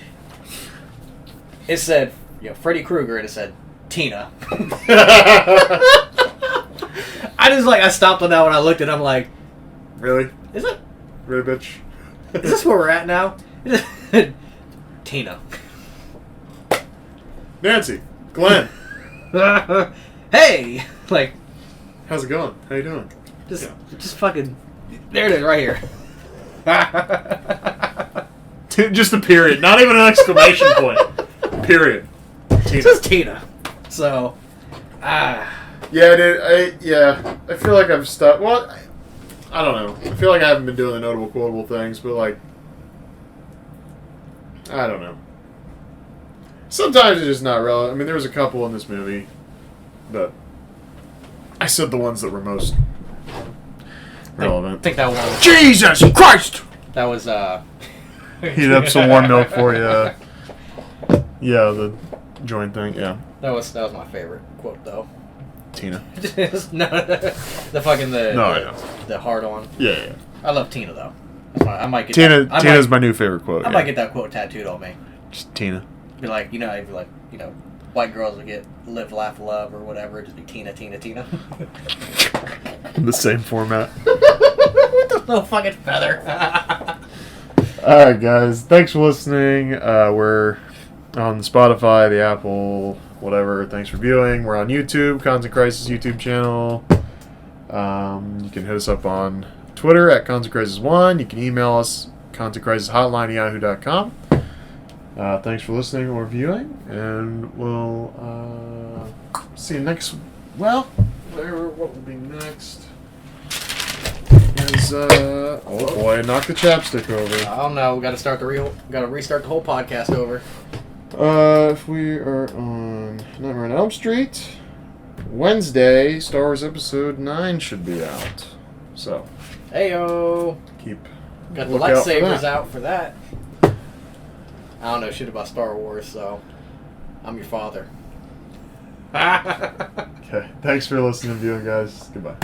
It said, Freddy Krueger, and it said, Tina. I stopped on that when I looked at it. I'm like, "Really? Is it? Really, bitch?" Is this where we're at now? Tina. "Nancy. Glenn. Hey! How's it going? How you doing?" Just fucking... There it is, right here. Just a period. Not even an exclamation point. Period. Tina. Just Tina. So, Yeah, dude. I feel like I've stopped. Well, I don't know. I feel like I haven't been doing the notable quotable things, but I don't know. Sometimes it's just not relevant. There was a couple in this movie, but I said the ones that were most relevant. I think that one... Jesus Christ! That was, Heat up some warm milk for you. Yeah, the joint thing, yeah. That was my favorite quote, though. Tina. No, the hard on. Yeah. I love Tina, though. I might get Tina. that, Tina's my new favorite quote. I might get that quote tattooed on me. Just Tina. Be like, white girls would get live, laugh, love, or whatever. Just be Tina, Tina, Tina. In the same format. with the little fucking feather. All right, guys. Thanks for listening. We're on Spotify, the Apple, whatever. Thanks for viewing. We're on YouTube, Constant Crisis YouTube channel. You can hit us up on Twitter at Constant Crisis 1. You can email us, constantcrisishotline@yahoo.com. Thanks for listening or viewing, and we'll see you next. Well, what will be next? Is oh boy, knock the chapstick over. I don't know. Got to restart the whole podcast over. If we are on Nightmare on Elm Street, Wednesday, Star Wars Episode 9 should be out. So, Heyo. keep Got the look out for lightsabers that. out for that. I don't know shit about Star Wars, so I'm your father. Okay, thanks for listening and viewing, guys. Goodbye.